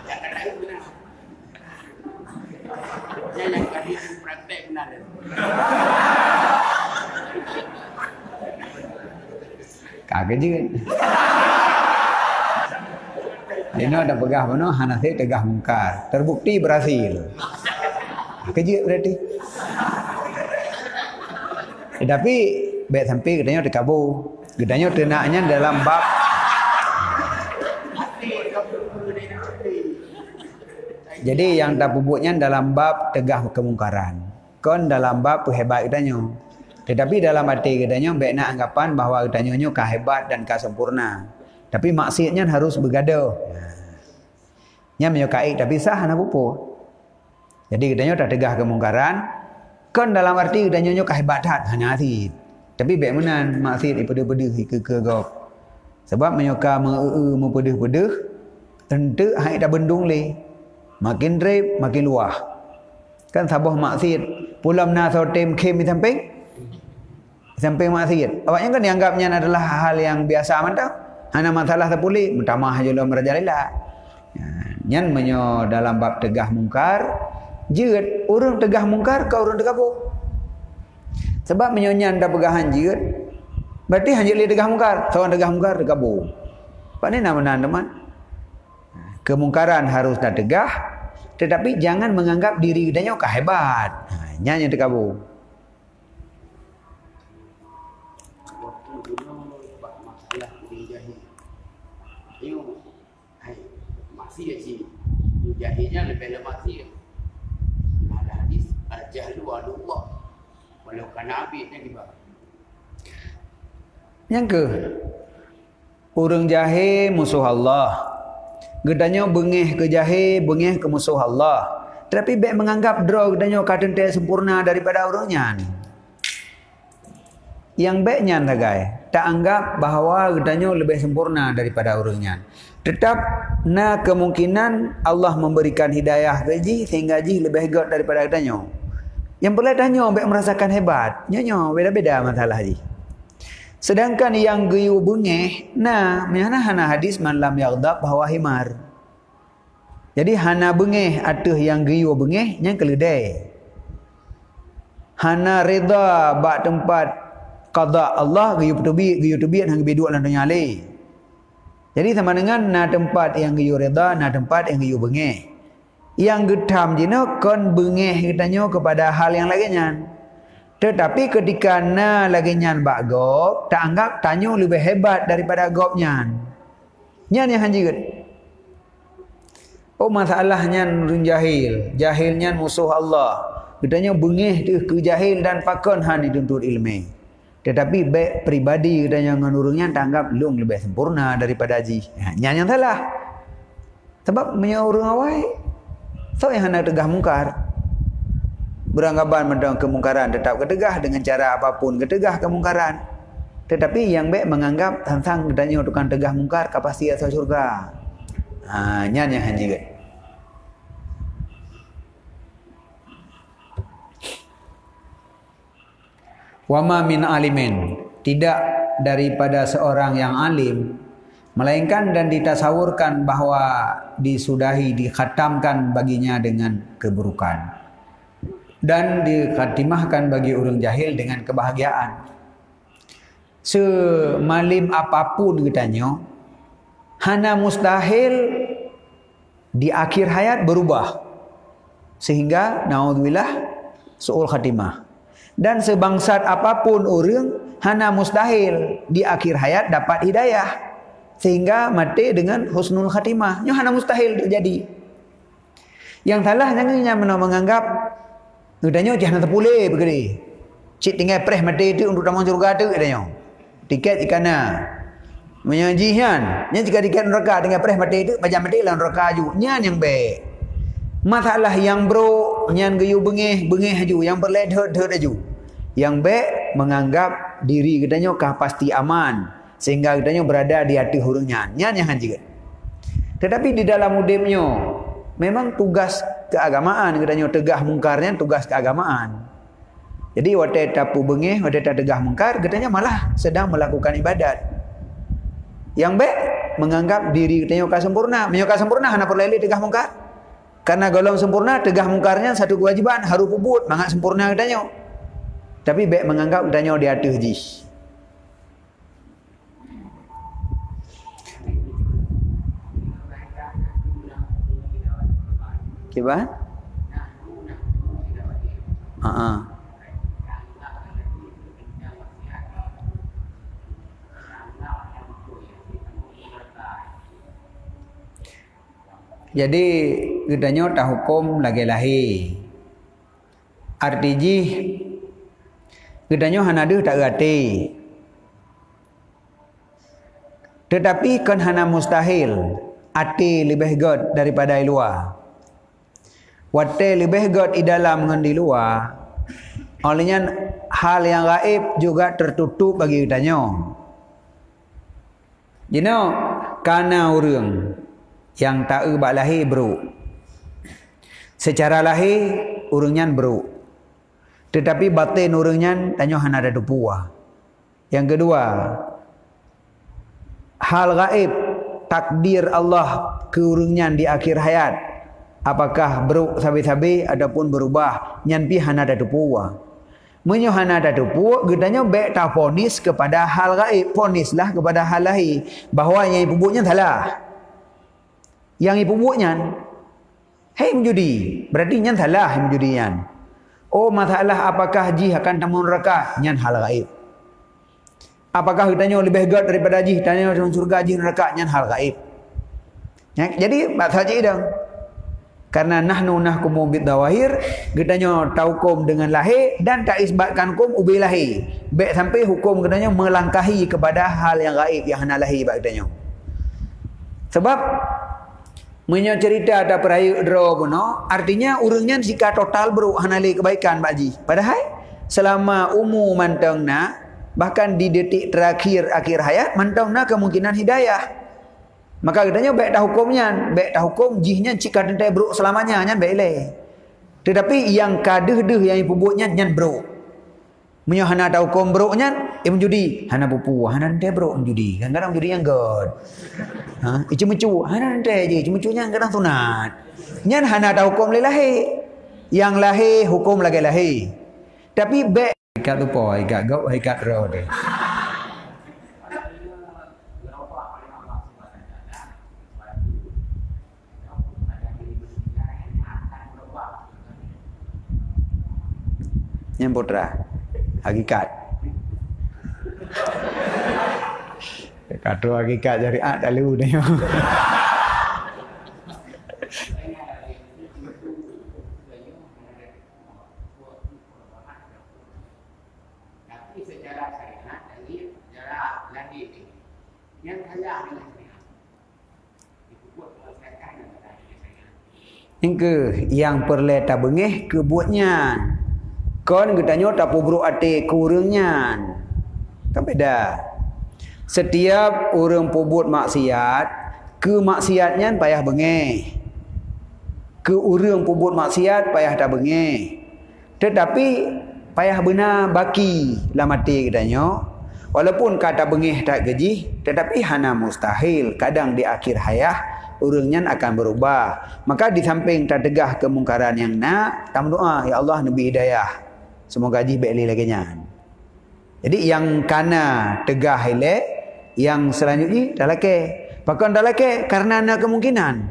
Ya kan ada benar. Yang kali praktek benar. Kagak juga. Dia ada pegah mana hanase tegah mungkar. Terbukti berhasil. Kejut berarti. Tapi baik sampai katanya dikabur. Katanya tenaknya dalam bab jadi yang tak pupuknya dalam bab tegah kemungkaran. Kon dalam bab hebat katanya. Tetapi dalam hati katanya baik nak anggapan bahawa katanya hebat dan sempurna. Tapi maksiatnya harus bergaduh. Nya menyukai tapi sah hana pupu. Jadi katanya tak tegah kemungkaran. Kon dalam arti katanya kehebatan hana hati. Tapi baik menan maksiat dipedeh-pedeh ke gok. Sebab menyuka mempedeh-pedeh tentu hai dah bendung le. Makin rep makin luah. Kan sabah maksiat pulam na sotem kem sampai maksiat. Awaknya kan dianggapnya adalah hal yang biasa mantap. Hana masalah terpulih, mutamah ajalah merajalela. Nyan menyo dalam bab tegah mungkar, jeut orang tegah mungkar ke orang tegabuk. Sebab menyonya anda pegahan jeut, berarti hanya li tegah mungkar, seorang tegah mungkar tegabuk. Pak ni nama teman. Kemungkaran harus dah tegah, tetapi jangan menganggap diri kita hebat. Nyan yang tegabuk. Maksiat sih, jahilnya lebih lemah sih. Ada hadis al-jahlu adullah. Walau kan Nabi itu gimana? Yang ke, orang jahil musuh Allah. Gedanya bengeh ke jahil, bengeh ke musuh Allah. Tetapi baik menganggap draw gedanya kadang dia sempurna daripada orangnya. Yang baiknya tagai, tak anggap bahawa gedanya lebih sempurna daripada orangnya. Tetap na kemungkinan Allah memberikan hidayah gaji sehingga gaji lebih hebat daripada katanya. Yang boleh tanya baik merasakan hebat. Nyonya beda-beda masalah haji. Sedangkan yang geyu bengeh, nah hana hadis man lam yaghdab bahwa himar. Jadi hana bengeh atuh yang geyu bengeh yang keledai. Hana reda bak tempat qada Allah geyu tubi hang biduk lan dunia le. Jadi sama dengan na tempat yang geyu reda, na tempat yang geyu bengeh. Yang getam jina kon bengeh katanya kepada hal yang lainnya. Tetapi ketika na laginya bak gop, tak anggap tanyo lebih hebat daripada gopnya. Nyan yang hanjiget. Oh masalahnya nurun jahil, jahilnya musuh Allah. Katanya bengeh tu ke jahil dan pakon han dituntut ilmu. Tetapi baik pribadi katanya nganurungnya tak anggap lung lebih sempurna daripada haji. Nyan yang salah. Sebab menyuruh awai. So yang hendak tegah mungkar. Beranggapan menentang kemungkaran tetap ketegah dengan cara apapun ketegah kemungkaran. Tetapi yang baik menganggap tentang katanya tukang tegah mungkar kapasti asal surga. Nyan yang hanjigat. Wama min alimin, tidak daripada seorang yang alim, melainkan dan ditasawurkan bahwa disudahi, dikhatamkan baginya dengan keburukan. Dan dikhatimahkan bagi orang jahil dengan kebahagiaan. Semalim apapun katanya, hana mustahil di akhir hayat berubah. Sehingga naudzubillah su'ul khatimah. Dan sebangsat apapun orang, hana mustahil di akhir hayat dapat hidayah. Sehingga mati dengan husnul khatimah. Ini hana mustahil terjadi. Yang salah jangan menganggap katanya jangan terpulih begini. Cik tinggal preh mati itu untuk tamu surga tu katanya. Tiket ikana. Menyajian. Nya jika tiket neraka tinggal preh mati itu macam mati lah neraka aju. Nyan yang baik. Masalah yang bro nyan geyu bengeh aju, yang berledhet aju. Yang baik menganggap diri katanya kah pasti aman sehingga katanya berada di hati hurungnya. Nyan yang hanjigat. Tetapi di dalam udipnya memang tugas keagamaan katanya tegah mungkarnya tugas keagamaan. Jadi waktu tapu bengeh, waktu tegah mungkar katanya malah sedang melakukan ibadat. Yang baik menganggap diri katanya ka sempurna, menyoka sempurna hana perlu tegah mungkar. Karena golong sempurna tegah mungkarnya satu kewajiban harus puput, mangat sempurna katanya. Tapi baik menganggap katanya di hati haji. Kiban? Jadi gedanya tak hukum lagi lahi. Artiji gedanya hanadu tak gati. Tetapi kan hana mustahil ati lebih god daripada luar. Wate lebih god di dalam dengan di luar. Olehnya hal yang gaib juga tertutup bagi kitanya. Jadi karena orang yang tak ubah lahir bro. Secara lahir orangnya bro. Tetapi batin orangnya tanya hana ada dupua. Yang kedua, hal gaib takdir Allah ke orangnya di akhir hayat. Apakah beruk sabi-sabi ataupun berubah nyanpi hana ada dupua. Menyo hana ada dupua gedanya baik tak ponis kepada hal gaib, ponislah kepada hal lahir bahawa yang ibu-ibunya salah. Yang ibu-ibunya hei menjudi, berarti nyan salah menjudian. Oh masalah apakah haji akan tamu neraka nyan hal gaib. Apakah gedanya lebih god daripada haji tanya surga haji neraka nyan hal gaib. Ya, jadi bahasa haji dong. Karena nahnu nahkumu bidawahir, gedanya taukum dengan lahir dan tak isbatkan kum ubi lahir. Baik sampai hukum gedanya melangkahi kepada hal yang gaib yang hana lahir bagdanya. Sebab menyo cerita ada perayu dro puno, artinya urangnya jika total bro hana lahir kebaikan baji. Padahal selama umur mantangna bahkan di detik terakhir akhir hayat mantangna kemungkinan hidayah. Maka katanya baik dah hukumnya, baik dah hukum jihnya jika tentai buruk selamanya nyan baik le. Tetapi yang kadeh-deh yang pupuknya nyan buruk. Menyo hana dah hukum buruknya menjudi, hana pupu, hana tentai buruk menjudi. Kadang-kadang judi yang god. Icu-mecu, hana tentai je, icu-mecunya kadang sunat. Nyan hana dah hukum le lahir. Yang lahir hukum lagi lahir. Tapi baik ikat lupa, ikat gop, ikat roh deh. Yang putra. Hakikat. Kata hakikat syariat tak lalu dia. Engke yang perle tak bengih ke buatnya. Kon katanya tak pubruk ate ke urangnya. Kan beda. Setiap orang pubut maksiat, ke maksiatnya payah bengih. Ke orang pubut maksiat payah tak bengih. Tetapi payah benar baki lah mati katanya. Walaupun kata bengih tak gaji, tetapi hana mustahil. Kadang di akhir hayat orangnya akan berubah. Maka di samping tertegah kemungkaran yang nak, tam doa, ya Allah nabi hidayah. Semoga gaji baik lagi nyan. Jadi yang kana tegah ile, yang selanjutnya dah laki. Pakan dah laki karena ada kemungkinan.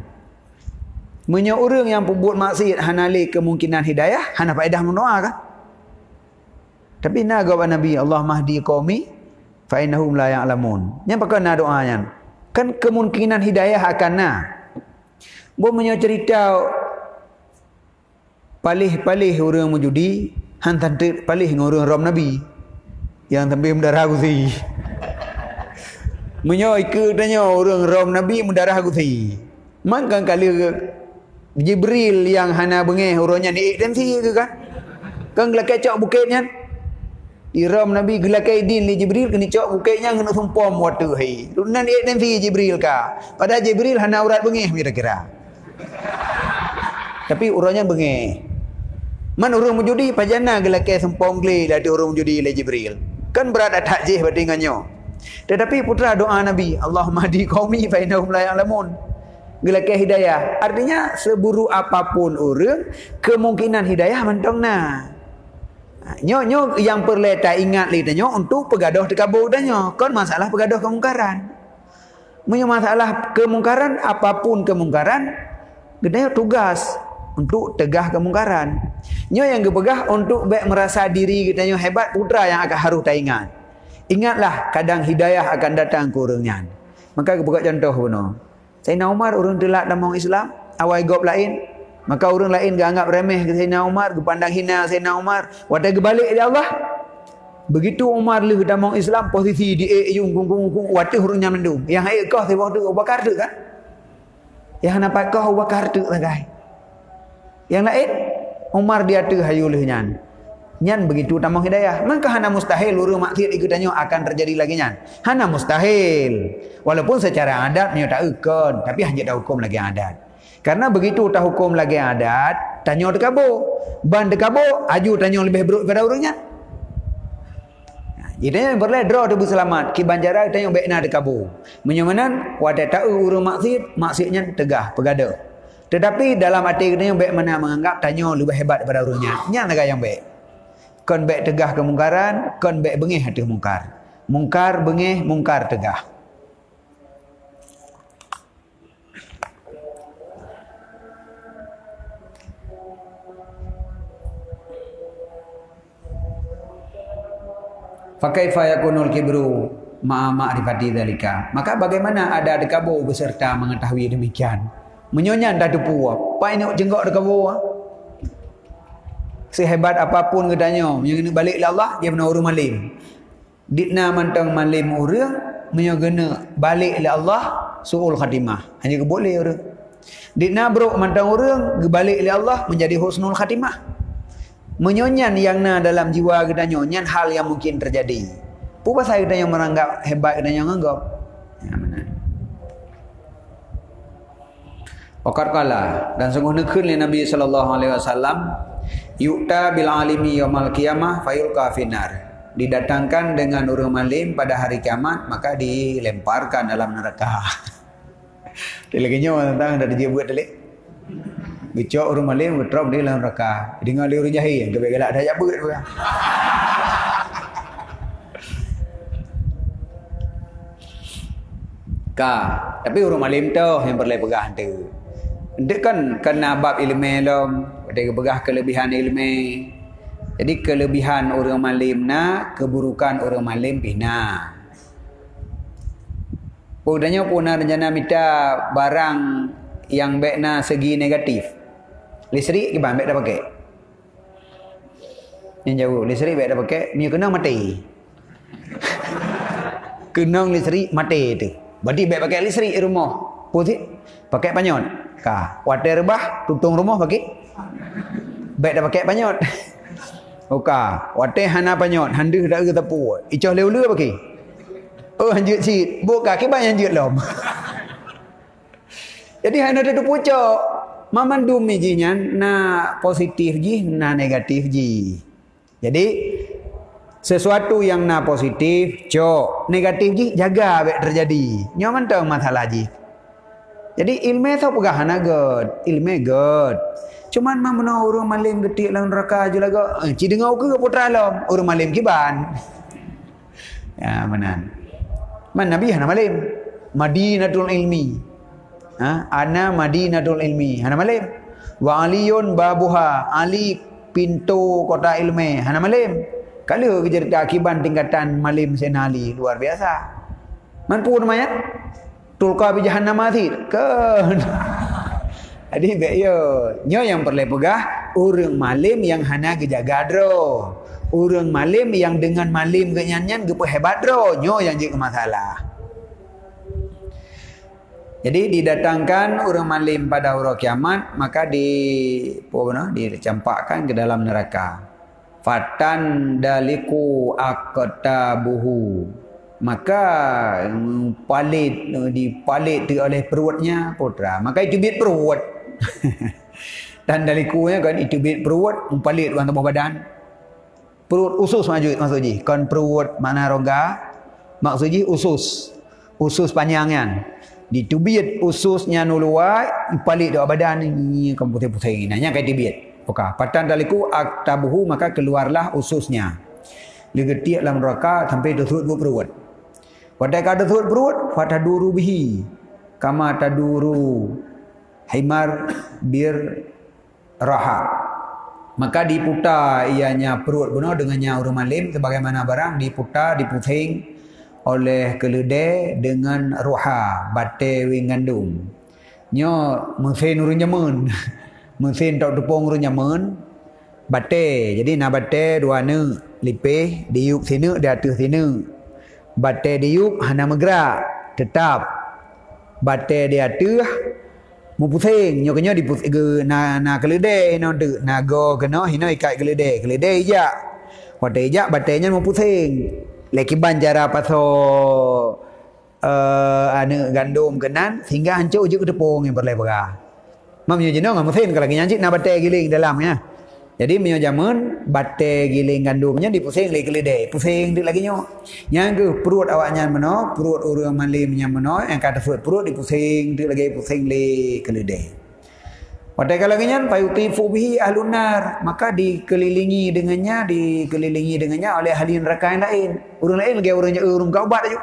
Menyo orang yang pembuat maksiat hana le kemungkinan hidayah, hana faedah mendoa kan? Tapi na gawa Nabi Allah mahdi qaumi fa innahum la ya'lamun. Yang pakai na doanya. Kan kemungkinan hidayah akan na. Bo menyo cerita palih-palih orang mujudi, hantan palih ngurung rom Nabi yang tambah mendarah gusi. Menyo ikut tanya orang rom Nabi mendarah gusi. Maka kali Jibril yang hana bengih orangnya ni dan si ke kan? Kan gelak cak bukitnya. Iram Nabi gelakai din li Jibril kena cak bukitnya kena sumpah waktu hai. Dunan ni dan si Jibril ka. Pada Jibril hana urat bengih kira-kira. Tapi orangnya bengih. Man orang menjudi pajana gelakai sempong li lah orang menjudi li Jibril. Kan berat takjih bandingannya. Tetapi putra doa Nabi, Allahumma hdi qaumi fa innahum la ya'lamun. Gelakai hidayah. Artinya seburu apapun orang, kemungkinan hidayah mentongna. Nyo yang perlu tak ingat litanya untuk pegaduh tekabur danyo. Kon masalah pegaduh kemungkaran. Punya masalah kemungkaran, apapun kemungkaran, gedanya tugas untuk tegah kemungkaran. Nyo yang gepegah untuk baik merasa diri gedanya hebat, putra yang akan harus tak ingat. Ingatlah kadang hidayah akan datang ke orangnya. Maka gepegah contoh benar. Sayyidina Umar orang telak dalam Islam, awal gop lain, maka orang lain gak anggap remeh ke Sayyidina Umar, gepandang hina Sayyidina Umar, wadah gebalik dia Allah. Begitu Umar leh dalam Islam, posisi di yung wadah orangnya mendung. Yang air kau tu waktu Abu Bakar tu kan? Yang nampak kau Abu Bakar tu lah. Yang lain Umar dia tu hayulehnya. Nyan begitu tamang hidayah. Maka hana mustahil urang maksiat ikutannya akan terjadi lagi nyan. Hana mustahil. Walaupun secara adat nyo tak ikut, tapi hanya dah hukum lagi adat. Karena begitu tak hukum lagi adat, tanya dekabo. Ban dekabo, aju tanya lebih buruk pada urangnya. Jadi yang berle draw tu selamat. Ki banjara tanya baik na dekabo. Menyamanan wadah tahu urang maksiatnya tegah, pegaduh. Tetapi dalam hati kita yang baik mana menganggap tanya lebih hebat daripada urangnya. Nyan negara yang baik. Kon baik tegah kemungkaran, kon baik bengih hati mungkar. Mungkar bengih, mungkar tegah. Fakaifa yakunul kibru ma'a ma'rifati dzalika. Maka bagaimana ada dekabo beserta mengetahui demikian? Menyonyan dah depu apa ini jenggok dekabo? Sehebat apapun katanya, yang kena balik ke Allah, dia benar orang malim. Ditna mantang malim orang, yang kena balik ke Allah, su'ul khatimah. Hanya boleh orang. Ditna bro mantang orang, balik ke Allah, menjadi husnul khatimah. Menyonyan yang na dalam jiwa katanya, nyan hal yang mungkin terjadi. Pupas saya katanya meranggap hebat katanya nganggap. Ya mana? Waqad qala, dan sungguh nekun Nabi sallallahu alaihi wasallam, yu'ta bil alimi yaumal qiyamah fayulqa finar. Didatangkan dengan orang malim pada hari kiamat, maka dilemparkan dalam neraka. Dilaginya tentang ada dia buat delik. Bicok orang malim drop di dalam neraka. Dengar dia orang jahil, gebek-gelak dah jabut tu. Tapi orang malim tu yang perlu pegah tu. Dia kan kena bab ilmu lom, dia pegah kelebihan ilmu. Jadi kelebihan orang malim na, keburukan orang malim bina. Udahnya puna rencana minta barang yang baik na segi negatif. Listrik gimana baik dah pakai? Yang jauh listrik baik dah pakai, dia kena mati. Kena listrik mati tu. Berarti baik pakai listrik rumah. Putih pakai panyot. Kah, water rebah tutung rumah pakai. Baik dah pakai panyot. Oka, water hana panyot, handu dak ke tepu. Icoh leu-leu pakai. Oh hanjut sit, buka ke banyak hanjut lom. Jadi hana ada pucuk. Mamandum jinya na positif ji, na negatif ji. Jadi sesuatu yang na positif, cok, negatif ji jaga baik terjadi. Nyaman tang masalah ji. Jadi ilmu tu pegah hana god, ilmu god. Cuman mamna orang malim getik lang neraka je laga. Ci dengar ke putra lom, orang malim kiban. Ya manan. Man Nabi hana malim. Madinatul ilmi. Ana Madinatul ilmi. Hana malim. Wa aliyun babuha. Ali pintu kota ilmu. Hana malim. Kalau kecerita akiban tingkatan malim Sayyidina Ali luar biasa. Man pun mayat. Tulqa bi jahannam athir. Kan. Jadi baik yo. Nyo yang perlu pegah orang malim yang hana gejaga dro. Orang malim yang dengan malim kenyanyan gepo hebat dro. Nyo yang jadi masalah. Jadi didatangkan orang malim pada hari kiamat, maka dicampakkan ke dalam neraka. Fatan daliku aqtabuhu. Maka dipalit oleh perutnya putra. Maka itu bit perut. Dan dalikunya kan itu bit perut, palit orang tubuh badan. Perut usus maksudnya. Kan perut mana rongga, maksudnya usus. Usus panjangnya. Ditubit ususnya nuluai, palit dalam badan ini kan putih-putih. Nanya kayak tibit. Oke, patan daliku aktabuhu, maka keluarlah ususnya. Digetik dalam neraka sampai terus perut. Pada kada terus perut, fataduru bihi. Kama taduru himar bir raha. Maka diputar ianya perut benar dengannya orang malim sebagaimana barang diputar diputing oleh keledai dengan ruha bate wing gandum. Nyo mesin urun nyamun. Mesin tok tepung urun nyamun. Bate. Jadi na bate dua ne lipih diuk sini di atas sini. Bate diuk hana megrak tetap. Bate di atas mu pusing nyo kenyo dipusing na keledai no de na go kena hina ikat keledai ija. Wate ija batenya mu pusing. Leki banjara paso gandum kenan sehingga hancur je ke tepung yang berlebar. Mamnya jenong ngam mesin kalau nyanci na bate giling dalamnya. Jadi menyo jamun bate giling gandumnya dipusing le keledai, pusing dik lagi nyo. Yang ke perut awaknya meno, perut orang malimnya meno, yang kata perut dipusing dik lagi pusing le keledai. Pada kalau nyan payutifu bihi ahlun nar, maka dikelilingi dengannya oleh ahli neraka yang lain. Orang lain lagi orang gaubat aja.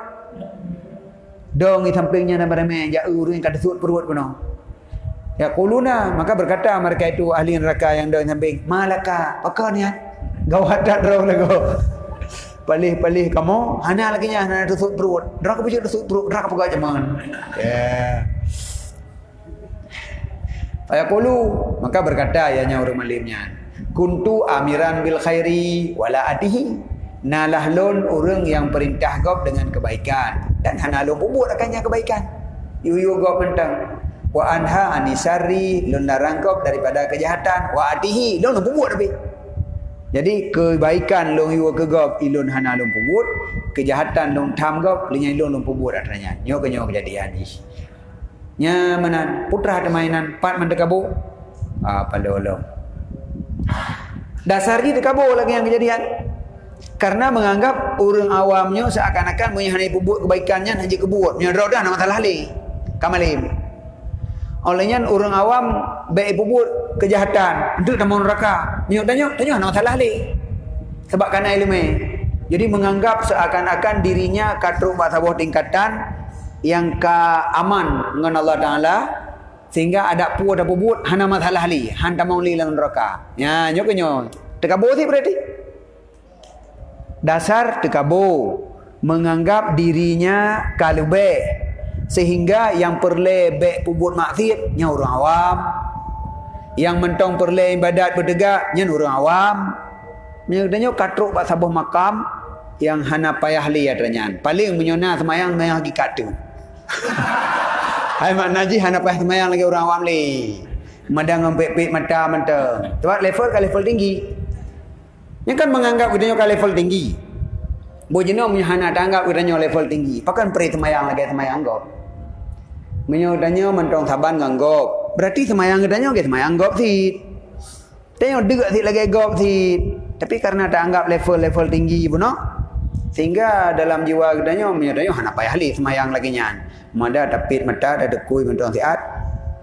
Dong di sampingnya nama ramai ja orang yang kata perut meno. Ya kuluna, maka berkata mereka itu ahli neraka yang dah samping, malaka, apa ni? Gawat dah roh lagu. Palih kamu, hana lagi nya hana tusuk perut. Neraka pujuk tusuk perut, neraka pegak jaman. Ya. Ayaqulu, maka berkata ianya orang malimnya, kuntu amiran bil khairi wala atihi. Nalahlun orang yang perintah gop dengan kebaikan dan hana lun buat akannya kebaikan. Yu gop mentang. Wa anha anisari lun larangkop daripada kejahatan wa atihi lun buat tapi. Jadi kebaikan lun yu ke gop ilun hana lun buat, kejahatan lun tham gop linya lun buat adanya. Nyo kejadian ni. Nya mana putra ada mainan pat mendekabu. Apa lolo. Dasarnya dekabu lagi yang kejadian. Karena menganggap orang awamnya seakan-akan menyahani buat kebaikannya hanya kebuat. Nya dah nama masalah li. Kamalim. Olehnya orang awam baik buat kejahatan untuk tamu neraka. Nyo tanya nak salah li. Sebab karena ilmu. Jadi menganggap seakan-akan dirinya katruk sebuah tingkatan yang aman dengan Allah Taala sehingga ada pu ada buat hana masalah li, han tamu li dalam neraka. Ya nyo kenyo Tekabur sih berarti. Dasar tekabur. Menganggap dirinya kalubeh. Sehingga yang perle bek pubut maksiat nya orang awam. Yang mentong perle ibadat bertegak nya orang awam. Nya katruk pak sabuh makam yang hana payah li adanya. Paling menyona semayang yang hakikat tu. Hai mak naji hana payah semayang lagi orang awam li. Madang ngempek-pek mata menteng. Sebab level tinggi. Nya kan menganggap kita ke level tinggi. Bojino menyana tanggap kita level tinggi. Pakan peri semayang lagi semayang gop. Menyodanya mentong saban nganggop. Berarti semayang kita ke semayang gop sih. Tanya dekat sih lagi gop sih. Tapi karena tak anggap level tinggi pun no? Sehingga dalam jiwa kita menyodanya hana payah li semayang lagi nyan. Mada tapit mata ada dekui mentong siat.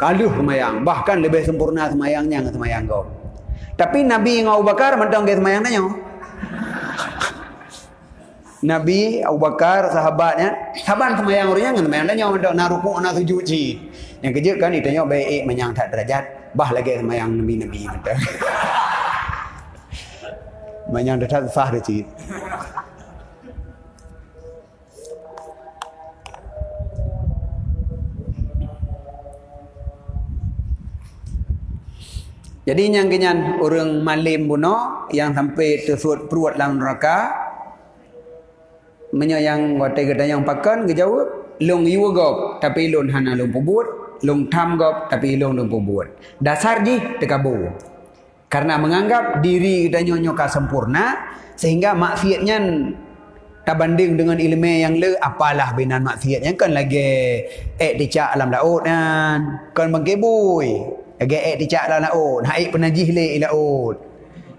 Kaluh semayang. Bahkan lebih sempurna semayangnya dengan semayang gop. Tapi Nabi Abu Bakar mentong ke semayang tanya. Nabi Abu Bakar sahabatnya saban semayang orangnya dengan semayang tanya mentong na rukuk na sujud ci. Yang kerja kan ditanya baik menyang tak derajat. Bah lagi semayang Nabi mentong. Menyang derajat sah de ci. Jadi yang kenyan orang malim buno yang sampai tersud peruat dalam neraka menyayang wate kita yang pakan kejawab long yu gop tapi lon hana long pubut long tham gop tapi long pubut dasar ji tekabu karena menganggap diri kita nyoka sempurna sehingga maksiatnya tak banding dengan ilmu yang le apalah binan maksiatnya kan lagi dicak alam laut kan mengkebui agak dicak dalam laut naik penajih le laut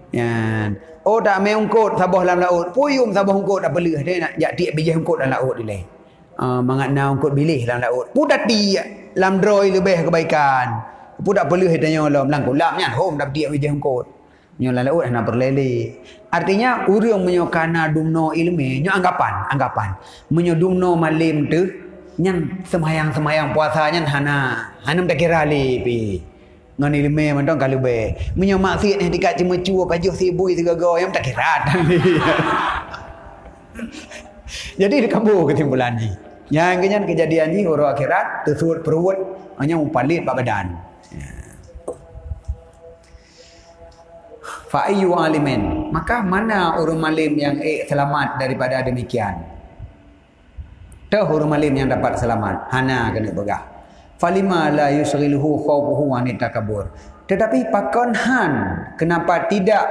yan oh tak mai ungkut sabah dalam laut puyum sabah ungkut tak belih dia nak jak tiap bijih ungkut dalam laut ni mangana ungkut bilih dalam laut pudati lam droi lebih kebaikan pudak belih tanya lam langkulam nya hom dak tiap bijih ungkut nyo dalam laut nak berlele artinya urang menyokana dumno ilmu nyo anggapan menyodumno malim tu nyan semayang puasanya hanam tak kira li pi ngan ilmu mentong kalau be menyo maksiat yang dekat cuma cuo pajuh sibui segago yang tak kira jadi dikabur kesimpulan ni yang kenyan kejadian ni orang akhirat tersud perut hanya mupalit pak badan fa ayyu alimin maka mana orang malim yang selamat daripada demikian tah orang malim yang dapat selamat hana kena begah falima la yusghiluhu khawfuhu an takabur tetapi pakon han kenapa tidak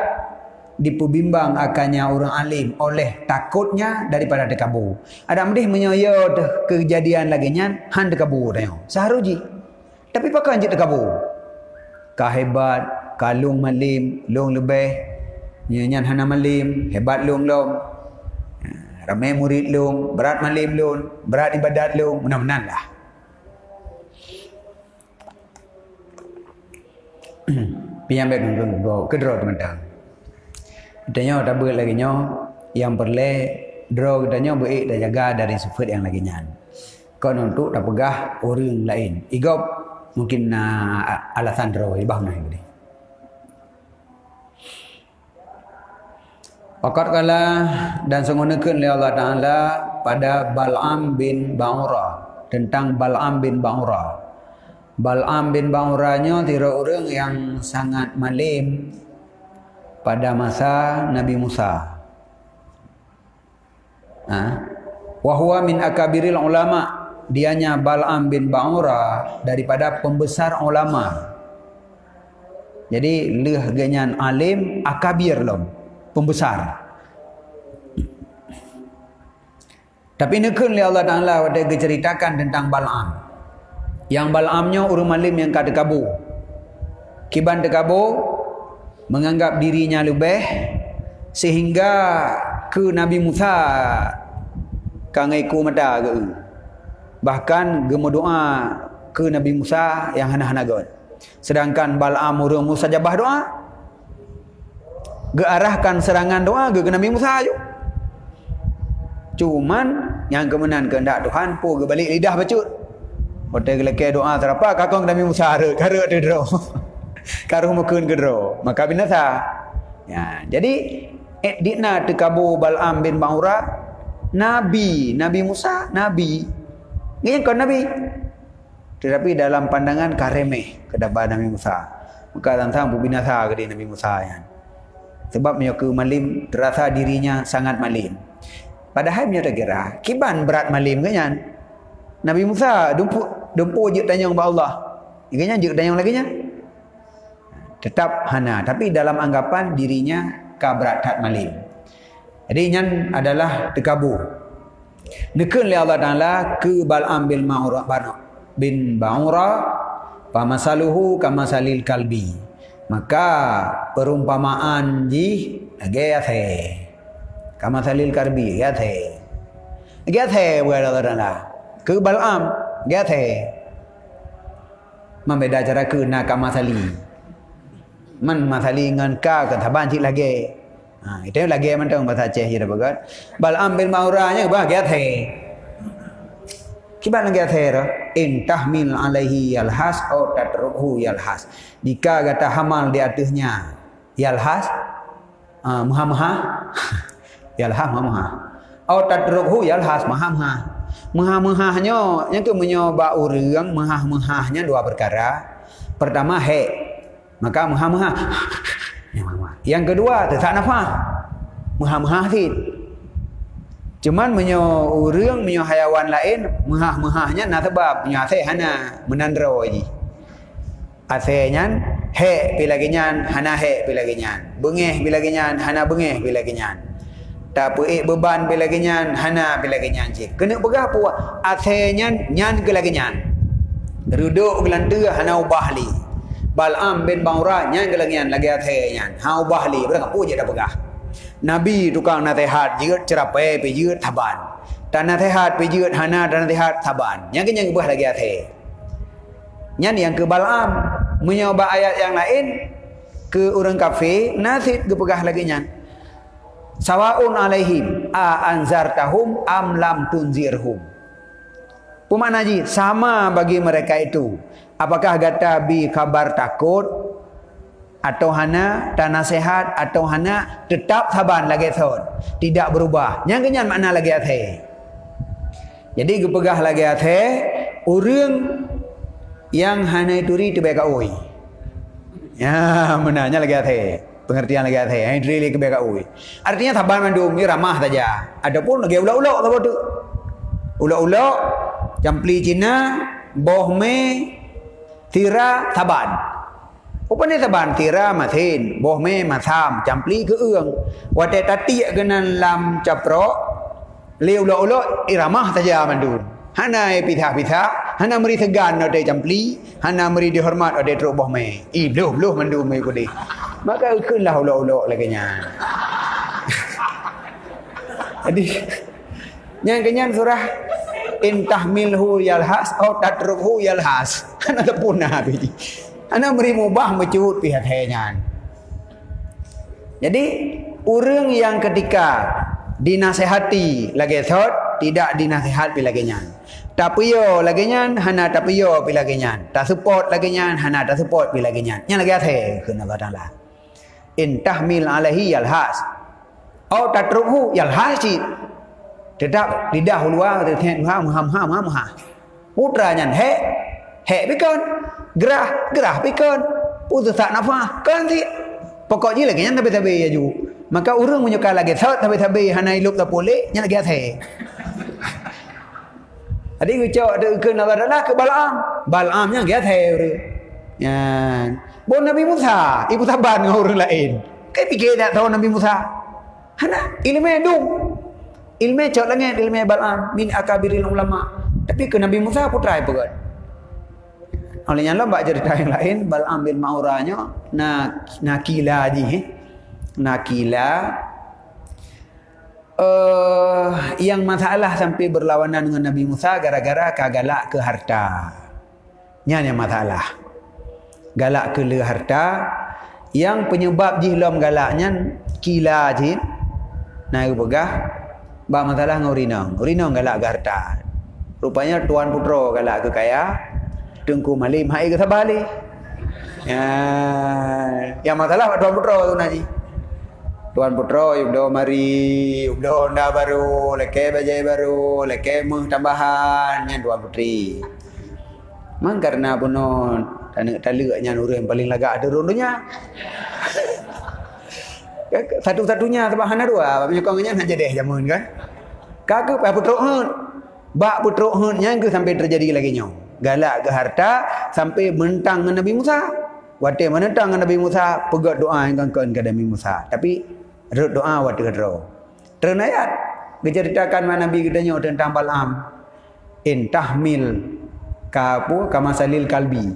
diperbimbang akannya orang alim oleh takutnya daripada takabur ada mendih menyoyo kejadian lagi nyan han takabur tanya saharuji tapi pakon je takabur kahebat kalung malim long lebih nyan hana malim hebat long ramai murid long berat malim long berat ibadat long menan lah pian baik go kedro teman-teman tanya tak boleh lagi nyo yang perle draw tanya baik dah jaga dari sifat yang lagi nyan kon untuk dah pegah orang lain igop mungkin alasan draw ibah nah ini Pakat kala dan sengonekeun oleh Allah Taala pada Bal'am bin Ba'ura tentang Bal'am bin Ba'ura. Bal'am bin Ba'uranya tira orang yang sangat malim pada masa Nabi Musa. Wa huwa min akabiril ulama. Dianya Bal'am bin Ba'ura daripada pembesar ulama. Jadi leh ganyan alim akabir lom. Pembesar. Tapi nekun oleh Allah Ta'ala ada diceritakan tentang Bal'am. Yang Bal'amnya orang malim yang kata kabu. Kiban tekabu menganggap dirinya lebih sehingga ke Nabi Musa kangai ku mata ke. Bahkan gemo doa ke Nabi Musa yang hana-hana god. Sedangkan Bal'am orang Musa jabah doa gearahkan serangan doa ke Nabi Musa aja. Cuman yang kemenan kehendak Tuhan pu ke balik lidah bacut. Hotel keleke doa terapa kakong Nabi Musa kara te dro. Karuh mukun ke dro. Maka binasa Ya, jadi dina tekabu Bal'am bin Ba'ura Nabi Musa Nabi. Ini kan Nabi. Tetapi dalam pandangan karemeh kedapat Nabi Musa. Maka tentang binasa ke Nabi Musa ya. Sebab menyuka malim terasa dirinya sangat malim. Padahal dia kira kiban berat malim kan? Nabi Musa dumpu je tanya kepada Allah. Iganya je tanya lagi nya. Tetap hana, tapi dalam anggapan dirinya kabrat tat malim. Jadi nyan adalah tekabur. Nekeun li Allah Taala ke Bal'am bin Ba'ura pamasaluhu kamasalil kalbi. Maka perumpamaan ji agayathe kamasalil kalbi yathe. Agayathe buat Allah Taala. Ke Bal'am agayathe. Membeda cara ke na kamasali. Man masali ngan ka ke taban cik lagi. Itu lagi man tong bahasa Aceh je dah bagat. Bal'am bin Ba'ura nya bah agayathe. Kiban lagi athera in tahmil alaihi yalhas atau tatruhu yalhas. Jika kata hamal di atasnya yalhas maha-maha yalhas maha-maha atau tatruhu yalhas maha-maha. Maha-mahanya yang ke menyoba urang maha-mahanya dua perkara. Pertama he, maka maha-maha. Yang kedua tak nafas. Maha-maha sit. Cuman menyo urang menyo hayawan lain mahah-mahahnya na sebab nya ase hana menandro ji. Ase nyan he pilaginyan hana he pilaginyan. Bengeh pilaginyan hana bengeh pilaginyan. Tak puik beban pilaginyan hana pilaginyan ji. Kena begah pu ase nyan kelaginyan. Duduk gelante hana ubah li. Bal'am bin Ba'ura nyan kelaginyan lagi ase nyan. Ha ubah li berang pu je dah begah. Nabi tukang nasihatยืด cerapai pe ยืด taban. Dan nasihat pe ยืด hana dan nasihat taban. Yang kenyang buah lagi ate. Yang ke Bal'am menyoba ayat yang lain ke orang kafir nasib ke pegah lagi nyan. Sawaun alaihim a anzartahum am lam tunzirhum. Pemakna ji sama bagi mereka itu. Apakah kata bi kabar takut atau hana dan nasihat atau hana tetap saban lagi thon tidak berubah yang kenyan makna lagi athe. Jadi kepegah lagi athe urang yang hana ituri tebeka oi ya menanya lagi athe pengertian lagi athe yang ituri tebeka oi artinya saban mandum ni ramah saja. Adapun lagi ulak-ulak apa tu ulak-ulak campli Cina bohme tira saban. Upani taban tira mathin boh me matham campli ke eung wate tatik genan lam capro leu lo iramah saja mandun hana pitha hana meri tegan ode campli hana meri dihormat ode truk boh me iluh mandun me kudi maka keunlah ulo lagi nya. Jadi yang kenyan surah in tahmilhu yalhas atau tatruhu yalhas hana punah biji. Ana beri mubah mecut pihak henyan. Jadi urang yang ketika dinasehati lagi thot tidak dinasihat pi lagi nyan. Tapiyo lagi nyan hana tapiyo pi lagi nyan. Tak support lagi nyan hana tak support pi lagi nyan. Yang lagi athe keun Allah Taala. In tahmil alaihi yalhas au tatruhu yalhas. Tetap lidah luar terthen ha. Putra nyan he pikon gerah pikon putus tak nafas kan si pokoknya lagi yang tabi ya ju maka urang menyuka lagi thot tabi hana iluk tak boleh nya lagi athe. Adi ucap ada ke Allah ke Bal'am nya lagi athe ya bon Nabi Musa ibu taban dengan orang lain kai fikir tak tahu Nabi Musa hana ilmu ilmu cok langit ilmu Bal'am min akabiril ulama tapi ke Nabi Musa putra pegat. Olehnya lah bak cerita yang lain Bal'am bin Ba'ura nya nakila ji nakila yang masalah sampai berlawanan dengan Nabi Musa gara-gara kagalak ke harta. Nya masalah. Galak ke le harta yang penyebab jihlam galaknya kila ji. Nah begah bak masalah ngau rinong galak ke harta. Rupanya tuan putro galak ke kaya. Tengku malim hai ke sabali. Ya masalah tuan putro tu naji. Tuan Putro yubdo mari, yubdo onda baru, leke bajai baru, leke meh tambahan nya Tuan Putri. Mang karena punon taleknya nurun paling lagak ada rondonya. Satu-satunya tambahan dua, penyokongnya nak jadi jamun kan. Kakak Pak Putro hun. Bak Putro hun nya ke sampai terjadi lagi nyo. Galak ke harta sampai mentang dengan Nabi Musa. Wate menentang dengan Nabi Musa, pegat doa yang kan ke Nabi Musa. Tapi doa wate kedro. Ternayat diceritakan mana Nabi kita nyo tentang Bal'am. In tahmil kapu kamasalil kalbi.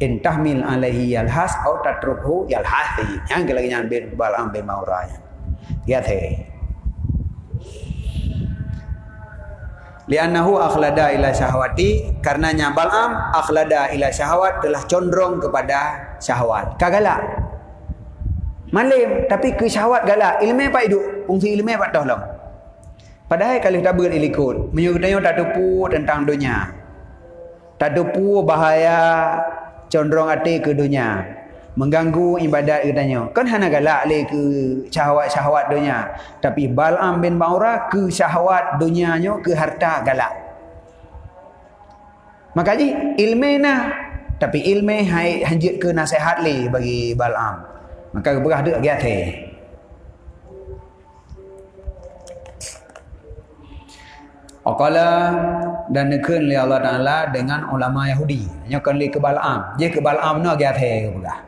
In tahmil alaihi yalhas au tatrukhu yalhasi. Yang lagi nyan bin Bal'am bin Maura. Ya the. Li'annahu akhlada ila syahwati, karenanya Bal'am akhlada ila syahwat, telah condong kepada syahwat. Kagalak malim tapi ke syahwat galak. Ilmu apa hidup? Fungsi ilmu apa tolong? Padahal kalau kita berikut menyuruhnya tak tepu tentang dunia. Tak tepu bahaya condong hati ke dunia. Mengganggu ibadat katanya. Kan hana galak le ke syahwat-syahwat dunia. Tapi Bal'am bin Maura ke syahwat dunianya, ke harta galak. Makanya ilmu nah, tapi ilmu hanjit ke nasihat le bagi Bal'am. Maka berah dak giate. Aqala dan nekeun li Allah Taala dengan ulama Yahudi. Nyokan li ke Bal'am. Je ke Bal'am no giate berah.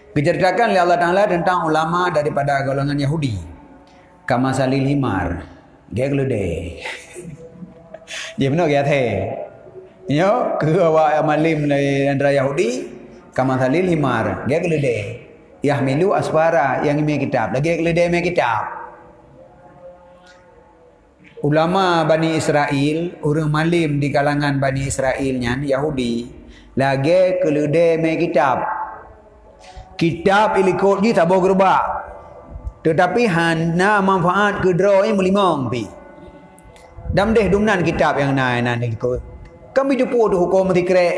Diceritakan oleh Allah Ta'ala tentang ulama daripada golongan Yahudi. Kama salil himar. Dia kelude. Dia benar dia the. Yo, ke awak malim dari antara Yahudi. Kama salil himar. Dia kelude. Yahmilu asfara yang ime kitab. Lagi kelude ime kitab. Ulama Bani Israel, orang malim di kalangan Bani Israelnya Yahudi. Lagi kelude ime kitab. Kitab ilikut je tak bawa gerobak. Tetapi hana manfaat ke draw yang melimang pi. Dam deh dumnan kitab yang naik ilikut. Kami jumpa tu hukum mesti krek.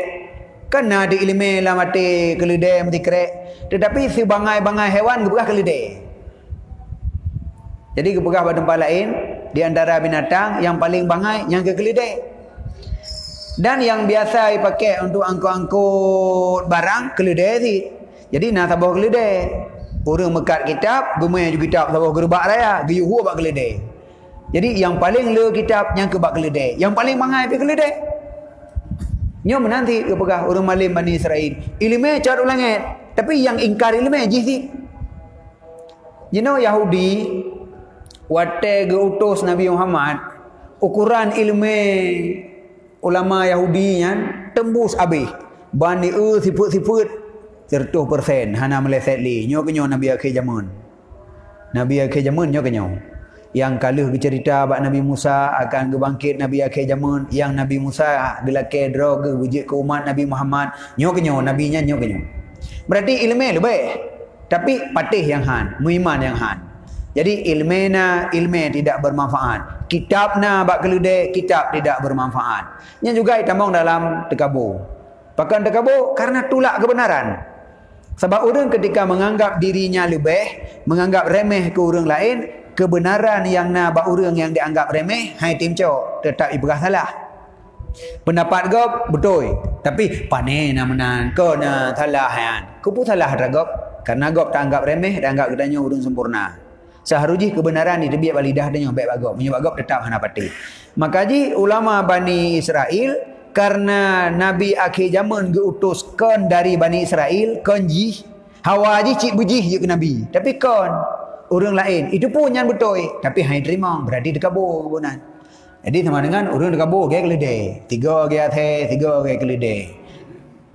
Kan ada ilmu lah mati kelidai mesti krek. Tetapi sebangai-bangai hewan kepegah kelidai. Jadi kepegah pada tempat lain. Di antara binatang yang paling bangai yang ke kelidai. Dan yang biasa dipakai untuk angkut-angkut barang kelidai sih. Jadi nak tabah keledai. Orang mekat kitab, gemai juga kitab tabah gerbak raya, geyuh bak keledai. Jadi yang paling le kitab yang ke bak keledai, yang paling mangai pe keledai. Nyo menanti ke pegah orang malim Bani Israel. Ilmu cat ulangit, tapi yang ingkar ilmu jisi. You know Yahudi wate ge utus Nabi Muhammad, ukuran ilmu ulama Yahudi nya tembus habis. Bani sifut-sifut 100% hana meleset li nyo kenyo Nabi akhir zaman. Nabi akhir zaman nyo kenyo. Yang kaluh bercerita bab Nabi Musa akan gebangkit Nabi akhir zaman, yang Nabi Musa gelake dro ke wujud ke umat Nabi Muhammad nyo kenyo nabinya nyo kenyo. Berarti ilmu lebih tapi patih yang han, muiman yang han. Jadi ilmu tidak bermanfaat. Kitabna bab kelude kitab tidak bermanfaat. Nya juga ditambung dalam tekabur. Pakan tekabur karena tolak kebenaran. Sebab orang ketika menganggap dirinya lebih, menganggap remeh ke orang lain, kebenaran yang na bak orang yang dianggap remeh, hai timco, tetap ibrah salah. Pendapat gop betul, tapi pane na menan, ko na salah han. Ko pun salah ragop karena gop tak anggap remeh, tak anggap katanya orang sempurna. Seharusnya kebenaran ni debiak balidah dan baik bagop, menyebab gop tetap hana pati. Maka ji ulama Bani Israel karena Nabi akhir zaman diutuskan dari Bani Israel kon ji hawa ji cik bujih je ke Nabi, tapi kon orang lain itu pun yang betul tapi hai terima berarti dekabur bunan. Jadi sama dengan orang dekabur gaya keledai 3 gaya the 3 gaya keledai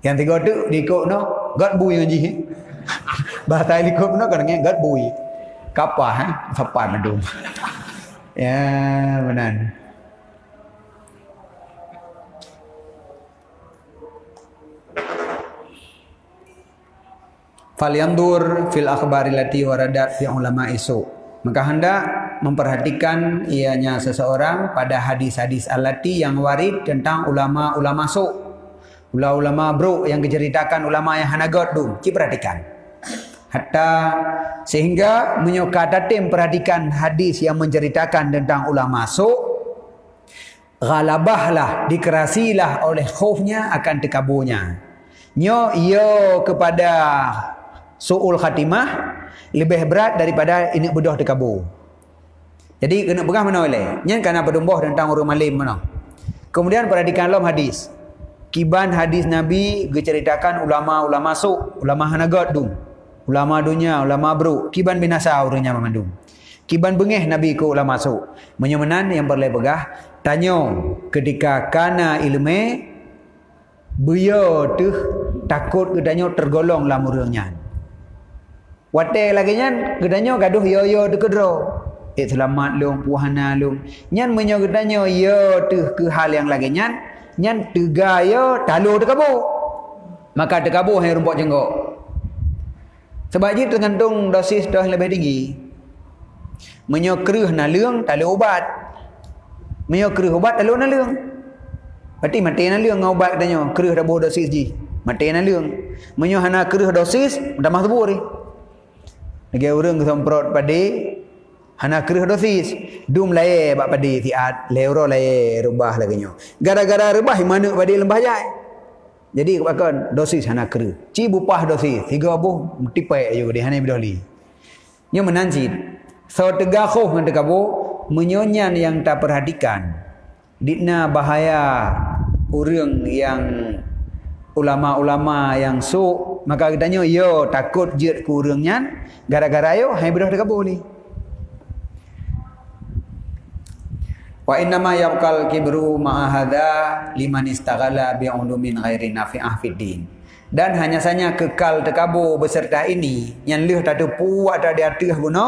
yang 3 tu diikut no god bui yang ji bahasa ikut no kan god bui kapah sapan medum ya benar. Falyandur fil akhbari lati waradat fi ulama isu. Maka hendak memperhatikan ianya seseorang pada hadis-hadis alati yang warid tentang ulama-ulama su. Ulama-ulama bro yang diceritakan ulama yang hanagot tu. Ci perhatikan. Hatta sehingga menyuka tatim perhatikan hadis yang menceritakan tentang ulama su, ghalabahlah, dikerasilah oleh khaufnya akan tekaburnya. Nyo yo kepada su'ul khatimah lebih berat daripada ini bedah tekabur. Jadi kena pegang mana oleh? Nyen kana pedumbuh tentang orang malim mana. Kemudian perhatikan lom hadis. Kiban hadis Nabi diceritakan ulama-ulama su, ulama hanagat dung. Ulama dunia, ulama bro, kiban binasa urangnya memandung. Kiban bengeh Nabi ku ulama su. Menyemenan yang perlu pegah, tanyo ketika kana ilmu buya tu takut kedanyo tergolong dalam urangnya. Wate lagi nyan kedanyo gaduh yo tu kedro. Selamat long puhana long. Nyan menyo kedanyo yo tu ke hal yang lagi nyan tega yo talu tekabu. Maka tekabu hai rumput jenggok. Sebab dia tergantung dosis dah lebih tinggi. Menyo kereh na leung talu ubat. Menyo kereh ubat talu na leung. Berarti mati na leung ngau ubat katanya kereh dah boh dosis ji. Mati na leung. Menyo hana kereh dosis tambah tebur ni. Lagi orang kesemprot padi hana kereh dosis dum lae bak padi tiat leuro lae rubah lagi nyo. Gara-gara rubah mana padi lembah jai. Jadi bahkan dosis hana kereh. Ci bupah dosis 3 buh tipai ayo di hana bidoli. Nyo menansit. So tegah khuh ngan tekabu menyonyan yang tak perhatikan. Dikna bahaya orang yang ulama-ulama yang su, maka katanya yo takut jet ku urangnya gara-gara yo hai bedah tekabu ni. Wa inna ma yaqal kibru ma hadza liman istaghala bi ulumin ghairi nafi'ah fid din. Dan hanya saja kekal tekabur beserta ini yang leh tak ada puak tak ada atas guna.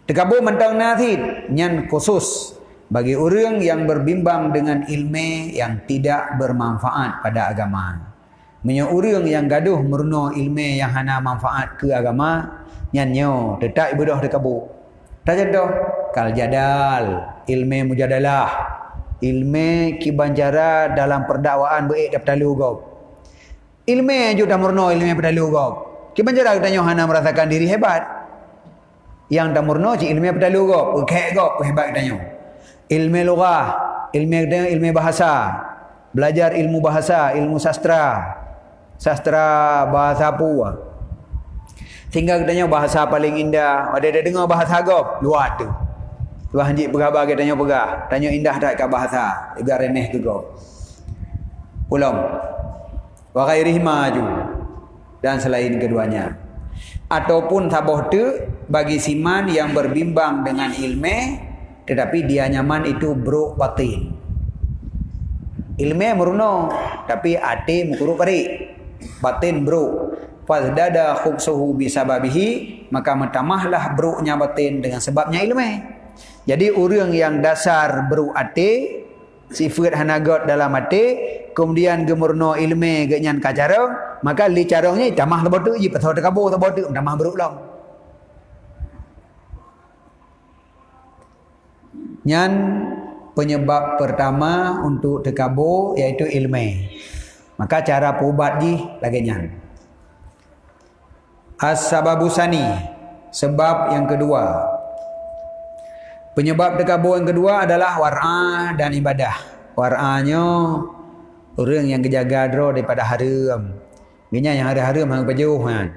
Tekabur mentang nathid yang khusus bagi orang yang berbimbang dengan ilmu yang tidak bermanfaat pada agama. Menyo orang yang gaduh meruno ilmu yang hana manfaat ke agama nyanyo tetap ibadah tekabur. Tak contoh kal jadal, ilmu mujadalah, ilmu kibanjara dalam perdakwaan baik dapat lalu gop. Ilmu juga murno ilmu pedalu gop. Kibanjara katanya hana merasakan diri hebat. Yang tak murno ci ilmu pedalu gop, kek gop hebat katanya. Ilmu lughah, ilmu bahasa, belajar ilmu bahasa, ilmu sastra bahasa apa. Sehingga katanya bahasa paling indah. Ada dengar bahasa gop luar tu. Tuah hanjik pegah katanya pegah. Tanya indah tak ke bahasa. Juga remeh ke gop. Ulang. Wa ghairihi maju. Dan selain keduanya. Ataupun taboh tu bagi siman yang berbimbang dengan ilmu tetapi dia nyaman itu bro batin. Ilmu meruno tapi ati mukuru pari. Batin bro. Fazdada khubsuhu bisababihi, maka mentamahlah beruknya batin dengan sebabnya ilmu. Jadi orang yang dasar beruk ate, sifat hanagat dalam ate, kemudian gemurno ilmu genyan kacarong, maka li carongnya tamah tebot tu, ji patho tekabur tebot tu, tamah beruk long. Nyan penyebab pertama untuk tekabur iaitu ilmu. Maka cara pubat ji lagi nyan. As-sababusani, sebab yang kedua. Penyebab tekabur yang kedua adalah war'ah dan ibadah. War'ahnya orang yang kejaga dro daripada haram. Genya yang haram hang baju kan.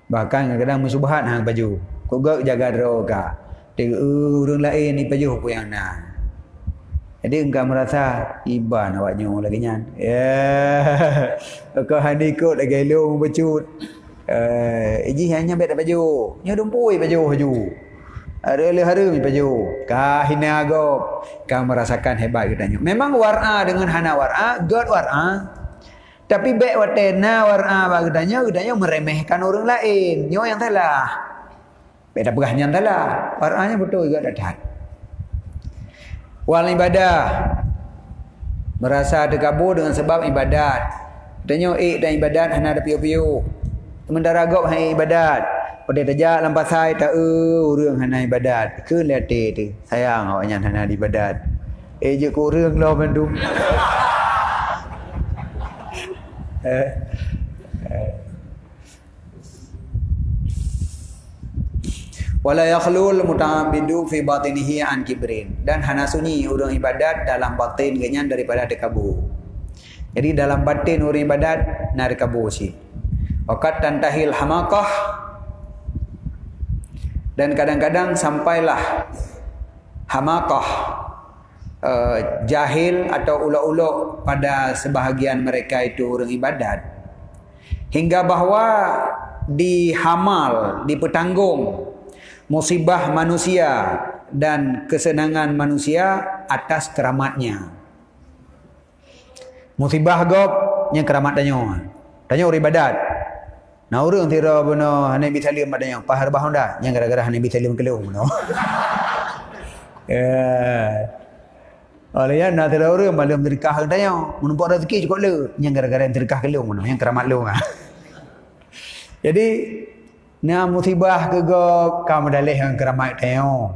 Bahkan kadang-kadang musubhat hang baju. Kau gak jaga dro ka. Orang lain ni baju apa yang nak. Jadi engkau merasa iban awaknya lagi nyan. Ya. Kau handikut lagi lu becut. Iji hanya bet baju. Nya dumpui baju. Ada harum baju. Kah hina agop. Kau merasakan hebat katanya. Memang war'a dengan hana war'a, god war'a. Tapi bet watena war'a katanya meremehkan orang lain. Nyo yang salah. Bet pegah yang salah. War'anya betul juga dadat. Wal ibadah. Merasa tekabur dengan sebab ibadat. Katanya dan ibadat hana ada piu-piu. Sementara gop hai ibadat. Pada tajak lampasai tak urang hana ibadat. Ke lete tu. Sayang awaknya hana ibadat. Je ku urang lah bandung. Wala yakhlul muta'abbidu fi batinihi an kibrin. Dan hana sunyi orang ibadat dalam batin genyan daripada dekabur. Jadi dalam batin orang ibadat nak dekabur si. Waqad tantahil hamakah. Dan kadang-kadang sampailah hamakah, jahil atau ulok-ulok pada sebahagian mereka itu orang ibadat. Hingga bahawa dihamal, dipetanggung musibah manusia dan kesenangan manusia atas keramatnya. Musibah gop yang keramat danyo. Danyo orang ibadat. Nah orang tira benar hanya bisa lihat danyo. Pahar bahon dah yang gara-gara hanya bisa lihat kelung no. Oleh nak tira orang malam terikah danyo. Menumpak rezeki cukup le yang gara-gara terikah kelung no, yang keramat lu ah. Jadi na musibah ke gop kamu dalih yang keramat danyo.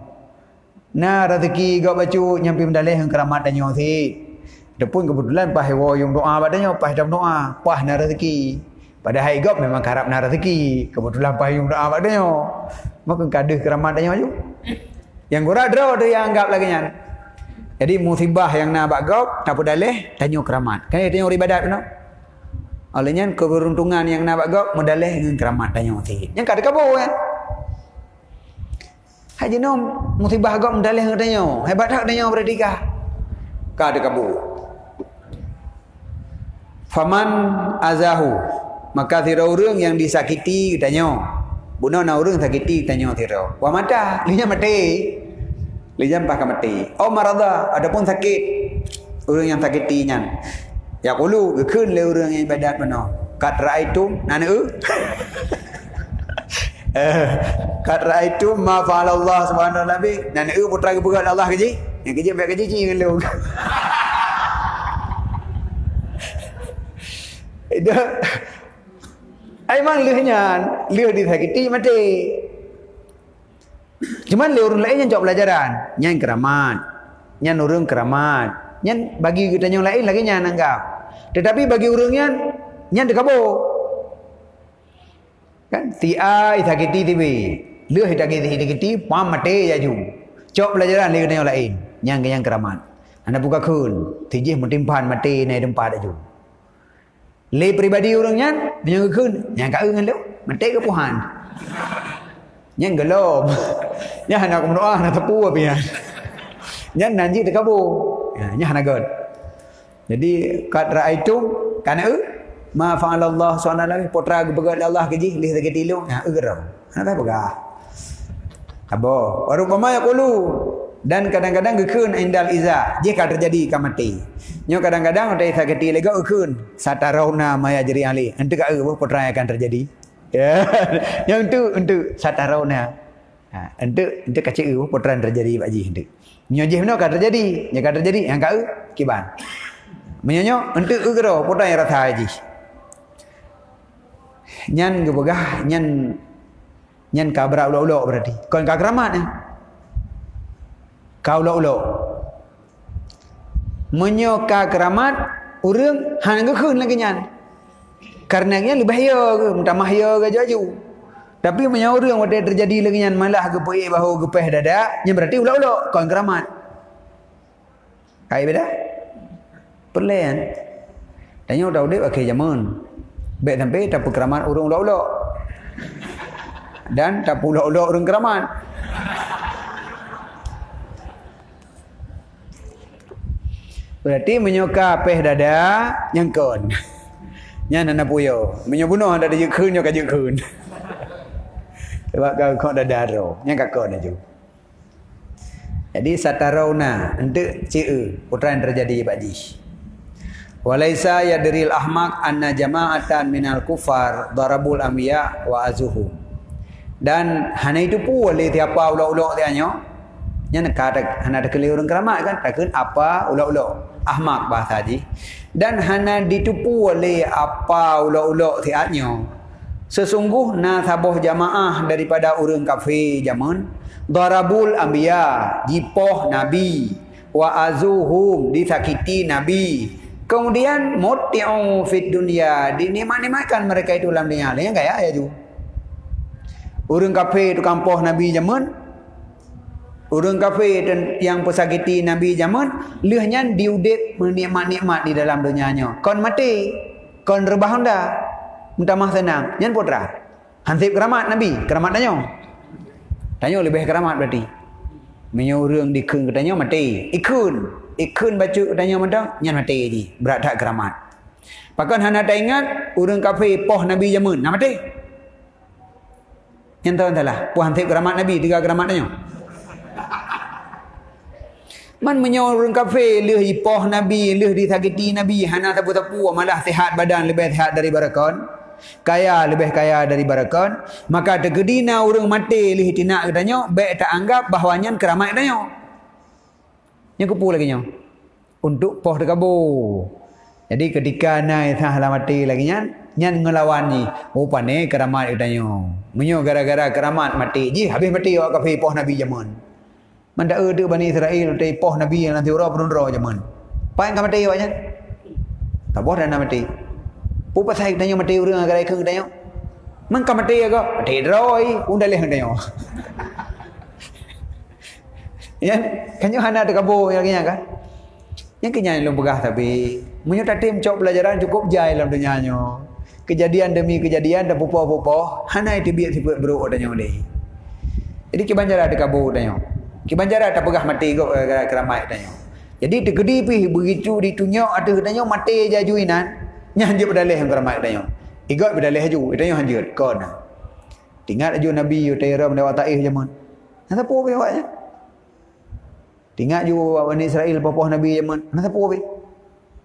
Na rezeki gop bacu nyampi mendalih yang keramat danyo si. Depun kebetulan pas hewa yang doa padanya, pas dalam doa, pas na rezeki. Pada hari gop memang harap na rezeki. Kebetulan pas yang doa padanya. Maka kaduh keramat danyo maju. Yang gora draw tu yang anggap lagi nya. Jadi musibah yang na bak gop, tak dalih danyo keramat. Kan itu yang ibadat no. Olehnya keberuntungan yang nak gop medalih dengan keramat danyo si. Yang kada kabur kan. Haji nom musibah gop medalih dengan danyo. Hebat tak danyo berdikah. Kada kabur. Faman azahu, maka tira orang yang disakiti danyo. Buno na orang sakiti danyo tira. Wa mata, linya mati. Linya pakak mati. Oh marada, adapun sakit orang yang sakiti nyan. Ya kulu gekun le orang yang ibadat mana. Kat raaitum nanu. Kat raaitum ma fa'ala Allah subhanahu wa ta'ala. Nanu putra keberat Allah keji. Yang keji baik keji cing lu. Itu aiman lehnya leh disakiti mati. Cuman le orang lain yang jawab pelajaran, yang keramat. Yang orang keramat. Nyan bagi kita yang lain lagi nyan anggap. Tetapi bagi orang nyan dekabo. Kan tia sakiti tibi. Leh sakiti pam mate jaju. Cok pelajaran lagi yang lain. Yang keramat. Anda buka kun, tijih mentimpan mate nai tempat jaju. Le pribadi orang nyan yang kun, yang ka ngan lu, mate ke puhan. Yang gelom. Yang nak berdoa nak tepu apa ya. Yang nanti dekabo. Ya hanagon. Jadi kat raaitum kana ma fa'ala Allah subhanahu putra begal Allah keji lih sakit ilung ya gerau. Ana pegah. Abo, warubama yaqulu dan kadang-kadang gekeun indal iza, jika terjadi kamati. Nyo kadang-kadang ada sakit lega gekeun satarauna maya jeri ali. Ente ka putra akan terjadi. Ya. Yang untuk satarauna. Ha, ente kacau putra terjadi pak ji ente. Nyojih mana kan terjadi? Yang kan terjadi yang kau kiban. Menyonyo untuk ugro putra yang rata haji. Nyan gebegah nyan kabra ulo-ulo berarti. Kon ka keramat ni. Kau ulo-ulo. Menyo ka keramat urang hang gekeun lagi nyan. Karena nya lebih bahaya ke, minta mahya ke jaju. Tapi menyo urang wada terjadi lagi nyan malah gepoi bahu gepeh dada, nya berarti ulo-ulo kon keramat. Kai beda? Perlahan. Tanya udah pakai zaman. Baik sampai tak keramat urang ulo-ulo. Dan tak ulo-ulo urang keramat. Berarti menyoka peh dada yang kon. Nya nana puyo. Menyobuno ada jekeun yo ka jekeun. Sebab kau dada ro, nya ka kon aju. Jadi satarauna ente ceu putra yang terjadi Pak Ji. Walaisa yadril ahmaq anna jama'atan minal kufar darabul anbiya wa azuhum. Dan hana itu pun oleh tiapa ulo-ulo tianyo. Nya nak kata hana ada keliru keramat kan takkan apa ulo-ulo ahmaq bahasa Ji. Dan hana ditipu oleh apa ulo-ulo tianyo. Sesungguhnya sabuh jamaah daripada orang kafir zaman darabul anbiya, jipoh nabi, wa azuhum, disakiti nabi. Kemudian muti'u fid dunya, dinikmat-nikmatkan mereka itu dalam dunia. Yang kaya ya ju. Orang kafir tukang poh Nabi zaman. Orang kafir yang pesakiti Nabi zaman, lehnya diudip menikmat-nikmat di dalam dunianya. Kon mati, kon rebah anda, minta mah senang. Nyan putra, hansip keramat Nabi, keramat tanya. Tanya lebih keramat berarti. Menyurung dikun katanya mati. Ikun baca katanya mana? Nyan mati je, berat tak keramat. Pakan hana tak ingat, orang kafir poh Nabi zaman, nak mati. Nyan tahu entahlah, puh hansip keramat Nabi, 3 keramat tanya. Man menyorong kafir leh ipoh Nabi, leh disakiti Nabi, hana tapu-tapu malah sihat badan lebih sihat dari barakon, kaya lebih kaya dari barakon, maka tegedina orang mati leh tinak katanya, baik tak anggap bahawanya keramat katanya. Yang kepu lagi nya untuk poh dekabur. Jadi ketika naik sahlah mati lagi nyan ngelawan ni, rupa ni keramat katanya. Menyo gara-gara keramat mati, ji habis mati awak kafir poh Nabi zaman. Manda ada Bani Israel dari poh Nabi yang nanti orang penundra zaman. Apa yang mati awaknya? Tak boleh dah mati. Pupa saya tanya mati orang agak ikut tanya. Mangka mati agak mati droi unda leh tanya. Ya, kanyo hana ada kabur lagi kan? Yang kenyang belum pegah tapi munyo tatim cok pelajaran cukup jai dalam dunianya. Kejadian demi kejadian dah pupa-pupa hana itu biar sifat buruk tanya deh. Jadi kibanjara ada kabur tanya. Kibanjara tak pegah mati kau keramat tanya. Jadi tegedi pi begitu ditunjuk ada tanya mati aja juinan. Nya hanjut berdalih keramat tanya. Igat berdalih aju tanya hanjut kon. Tingat aju Nabi Utaira mendapat taih zaman. Nasa po be awaknya. Tingat aju Bani Israel poh Nabi zaman. Nasa po be.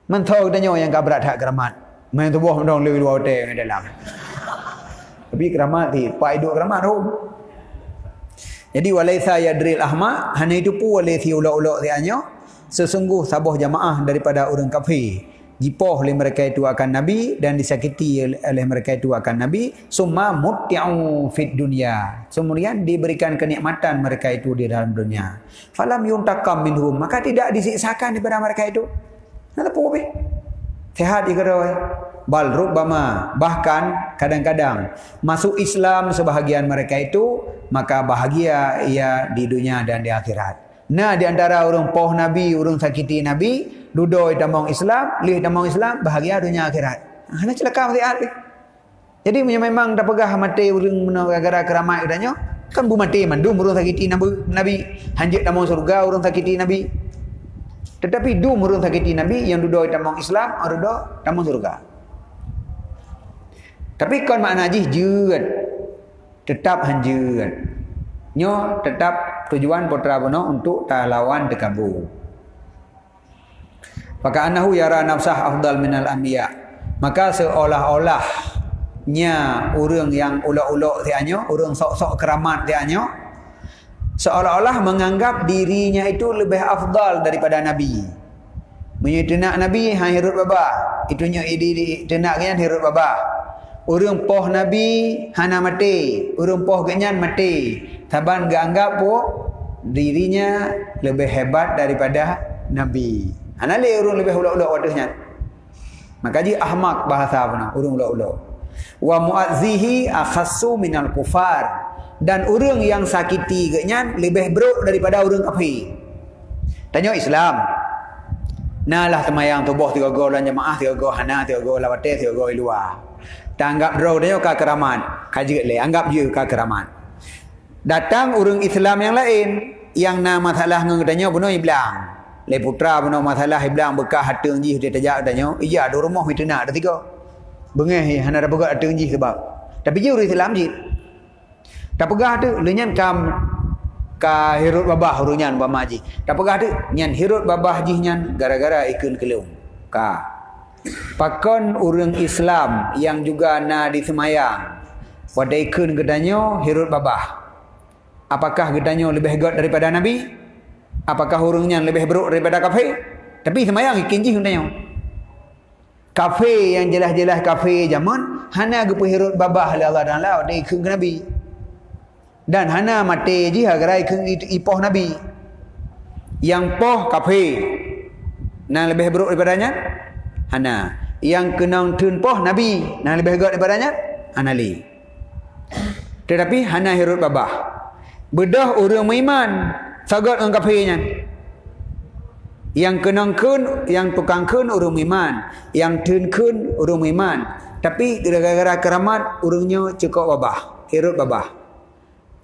Man tahu tanya yang kabrat hak keramat. Main tubuh mendong lebih dua hotel dalam. Tapi keramat ti pai duk keramat tu. Jadi walaisa yadril ahma, hanya itu pun walaisi ulak-ulak tianya, sesungguh sabuh jamaah daripada orang kafir. Jipoh oleh mereka itu akan Nabi dan disakiti oleh mereka itu akan Nabi. Summa mutti'u fid dunya. Kemudian diberikan kenikmatan mereka itu di dalam dunia. Falam yuntakam minhum, maka tidak disiksakan daripada mereka itu. Nak apa be? Sehat ikaroi. Bal rubbama, bahkan kadang-kadang masuk Islam sebahagian mereka itu, maka bahagia ia di dunia dan di akhirat. Nah, di antara orang poh Nabi, orang sakiti Nabi, duduk damang Islam, lih damang Islam, bahagia dunia akhirat. Hana celaka mati ahli. Jadi memang dah pegah mati orang gara-gara keramat katanya, kan bu mati mandum orang sakiti Nabi, hanjit damang surga orang sakiti Nabi. Tetapi dum orang sakiti Nabi yang duduk damang Islam, orang duduk damang surga. Tapi kon makna jih jeut. Tetap hanjeut. Nyo tetap tujuan putra bono untuk talawan dekabur. Maka anahu yara nafsah afdal minal anbiya. Maka seolah-olahnya orang yang ulak-ulak tianyo, orang sok-sok keramat tianyo, seolah-olah menganggap dirinya itu lebih afdal daripada Nabi. Menyetenak Nabi hang hirut babah. Itunya tenaknya hirut babah. Orang poh Nabi hana mati, orang poh genyan mati. Taban gak anggap pun dirinya lebih hebat daripada Nabi. Hana le orang lebih ulak-ulak wadahnya. Maka ji ahmak bahasa apa orang ulak-ulak. Wa muazzihi akhassu minal kufar. Dan orang yang sakiti genyan lebih buruk daripada orang kafir. Tanya Islam. Nalah temayang tubuh 3 go dan jemaah 3 go hana 3 go lawate 3 go luar. Tak anggap draw dia ka keramat. Kaji le anggap je ka keramat. Datang orang Islam yang lain yang nama masalah ngadanya bunuh iblang. Le putra bunuh masalah iblang bekah hateng ji dia tajak katanya, iya ada rumah mitena ada 3. Bengeh hana ada pegat hateng ji sebab. Tapi je orang Islam ji. Tak pegah tu lenyan ka hirut babah urunyan bama ji. Tak pegah tu nyan hirut babah ji nyan gara-gara ikun kelung. Ka pakon orang Islam yang juga na di semayang pada ikun gedanyo hirut babah. Apakah gedanyo lebih hebat daripada Nabi? Apakah orangnya lebih buruk daripada kafir? Tapi semayang ikun ji gedanyo. Kafir yang jelas-jelas kafir zaman hana gepu hirut babah oleh Allah dan Allah pada ikun Nabi. Dan hana mati ji gara ikun ipoh Nabi. Yang poh kafir. Nah lebih buruk daripadanya? Hana. Yang kenang tun poh Nabi. Nah lebih hebat daripadanya? Hana li. Tetapi hana hirut babah. Bedah orang beriman sagat dengan kafirnya. Yang kenangkeun, yang tukangkeun orang beriman, yang teunkeun orang beriman. Tapi gara-gara keramat orangnya cekok babah, hirut babah.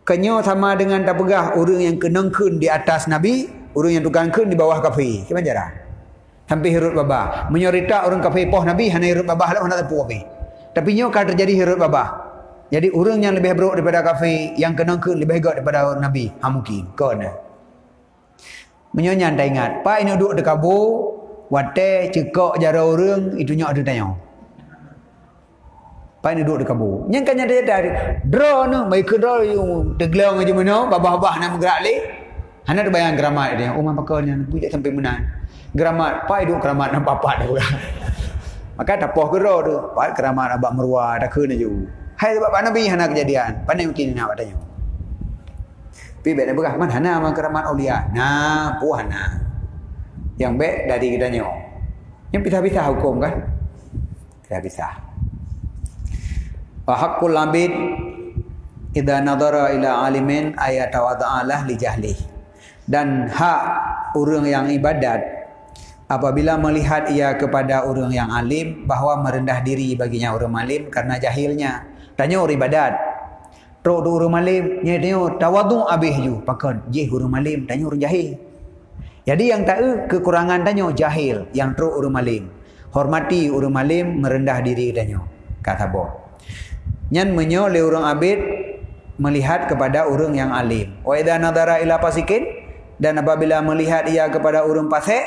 Kenyo sama dengan tak pegah orang yang kenangkeun di atas Nabi, orang yang tukangkeun di bawah kafir. Gimana cara? Sampai hirut babah. Menyorita orang kafir poh Nabi hana hirut babah lah hendak tepu kafir. Tapi nyo kan terjadi hirut babah. Jadi orang yang lebih buruk daripada kafir, yang kenangkeun lebih hebat daripada Nabi, mungkin. Kena. Menyo nyantai ingat, pak ini duduk dekat kabu, wate cekok jara orang itu nyo ada tanya. Pak ini duduk dekat kabu. Yang kan nyata dari draw no, baik ke draw yung teglang aja mana, babah-babah nak bergerak le. Hana tu bayang keramat dia. Umam pakalnya bujak sampai menan. Keramat, pak hidup keramat nampak papat dah. Maka tapoh ke draw tu, pak keramat abak merua dah kena je. Hai sebab Pak Nabi hana kejadian. Pandai mungkin nak tanya. Pi bet berah man hana man keramat aulia. Nah, pu hana. Yang bet dari kita nyo. Yang pisah-pisah hukum kan? Pisah-pisah. Wa haqqul abid idza nadara ila alimin ayatawada'alah li jahli. Dan hak orang yang ibadat apabila melihat ia kepada orang yang alim bahawa merendah diri baginya orang alim karena jahilnya. Tanya orang ibadat. Trok orang alim, nya tanya tawadu abih ju. Pakon, je orang alim, tanya orang jahil. Jadi yang tahu kekurangan tanya jahil, yang trok orang alim. Hormati orang alim, merendah diri tanya. Kata boh. Nyan menyo le orang abid melihat kepada orang yang alim. Wa idza nadara ila fasikin, dan apabila melihat ia kepada orang fasik,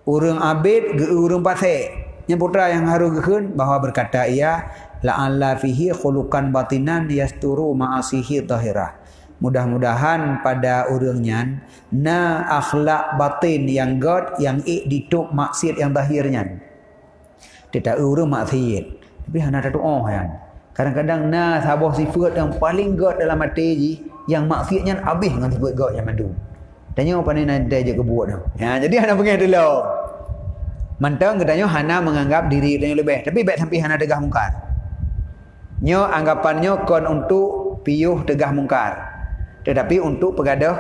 orang abid ke orang fasik. Yang putra yang haru gekeun bahawa berkata ia la'alla fihi khuluqan batinan yasturu ma'asihi zahirah. Mudah-mudahan pada orangnya na akhlak batin yang god yang ditup maksiat yang zahirnya. Tidak urang maksiat. Tapi hana ada doa kan. Kadang-kadang na sabah sifat yang paling god dalam hati ji yang maksiatnya habis dengan sifat god yang madu. Tanya apa ni nanti je kebuat tu. Ya, jadi hana pengen dulu. Mantang katanya hana menganggap diri dia lebih. Tapi baik sampai hana tegah mungkar. Nyo anggapannya kon untuk piuh tegah mungkar. Tetapi untuk pegadah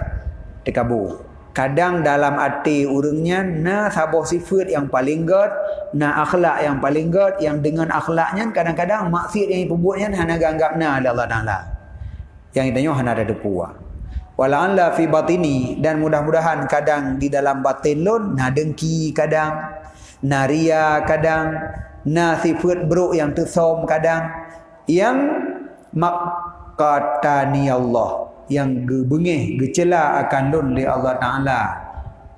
tekabu. Kadang dalam hati urangnya na sabah sifat yang paling god, na akhlak yang paling god, yang dengan akhlaknya kadang-kadang maksiat yang diperbuatnya hana anggap na Allah Taala. Yang itanya hana ada puas. Wala'alla fi batini, dan mudah-mudahan kadang di dalam batin lun na dengki kadang, na ria kadang, na sifat buruk yang tersom kadang, yang maqatani Allah, yang bengih gecela akan lun li Allah Taala,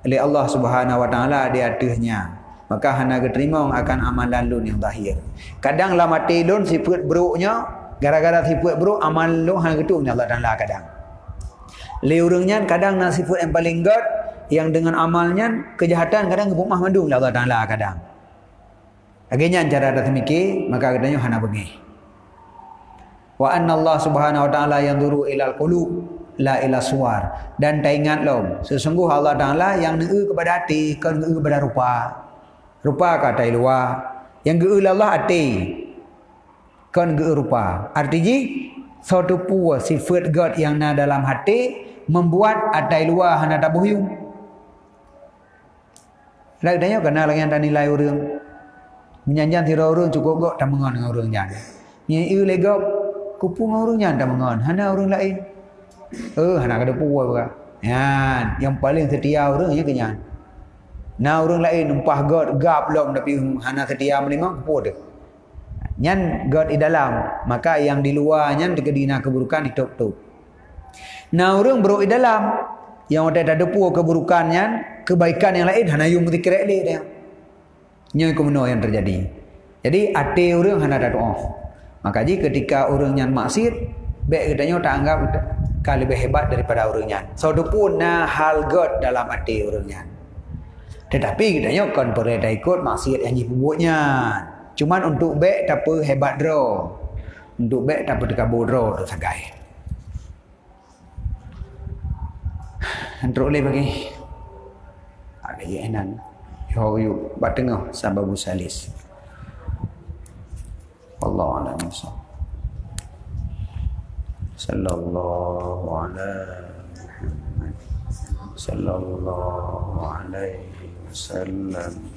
li Allah Subhanahu wa taala di atasnya, maka hana keterima akan amalan lun yang zahir. Kadang dalam hati lun sifat buruknya, gara-gara sifat buruk amal lun hana ketung Allah Taala kadang. Li urangnya kadang na sifat yang paling god yang dengan amalnya kejahatan kadang kebumah mandung Allah Taala kadang. Akhirnya cara ada semiki maka katanya hana bengih. Wa anna Allah Subhanahu wa taala yanzuru ilal qulub la ila suwar, dan tak ingat lom sesungguh Allah Taala yang ngeu kepada hati kan ngeu kepada rupa. Rupa kata luar, yang ngeu Allah hati kan ngeu rupa. Artinya suatu puas sifat God yang na dalam hati membuat atai luar hana tak bohong. Lagi tanya kena lagi yang tak nilai orang menyanjang tira orang cukup God tak mengon dengan orang jan. Ni eu legap kupung orang jan tak mengon, hana orang lain. Hana kada puas juga. Ya, yang paling setia orangnya kenyan. Nah orang lain umpah God gap lom tapi hana setia melimang kuput. Nyan God di dalam, maka yang di luarnya dikadina keburukan ditutup. Nah orang buruk di dalam, yang ada depu keburukannya, kebaikan yang lain hana yung zikir dia. Nya kumeno yang terjadi. Jadi ate orang hana ada doa. Maka jika ketika orang yang maksiat, baik katanya tak anggap lebih hebat daripada orangnya. So pun na hal God dalam ate orangnya. Tetapi katanya kon boleh ikut maksiat yang dibuatnya. Cuman untuk baik tak apa hebat draw. Untuk baik tak apa dekabur draw tu sagai. Antruk le bagi. Ada yenan. Yo yo batengah sababu salis. Allah alam. sallallahu alaihi Muhammad sallallahu alaihi wasallam.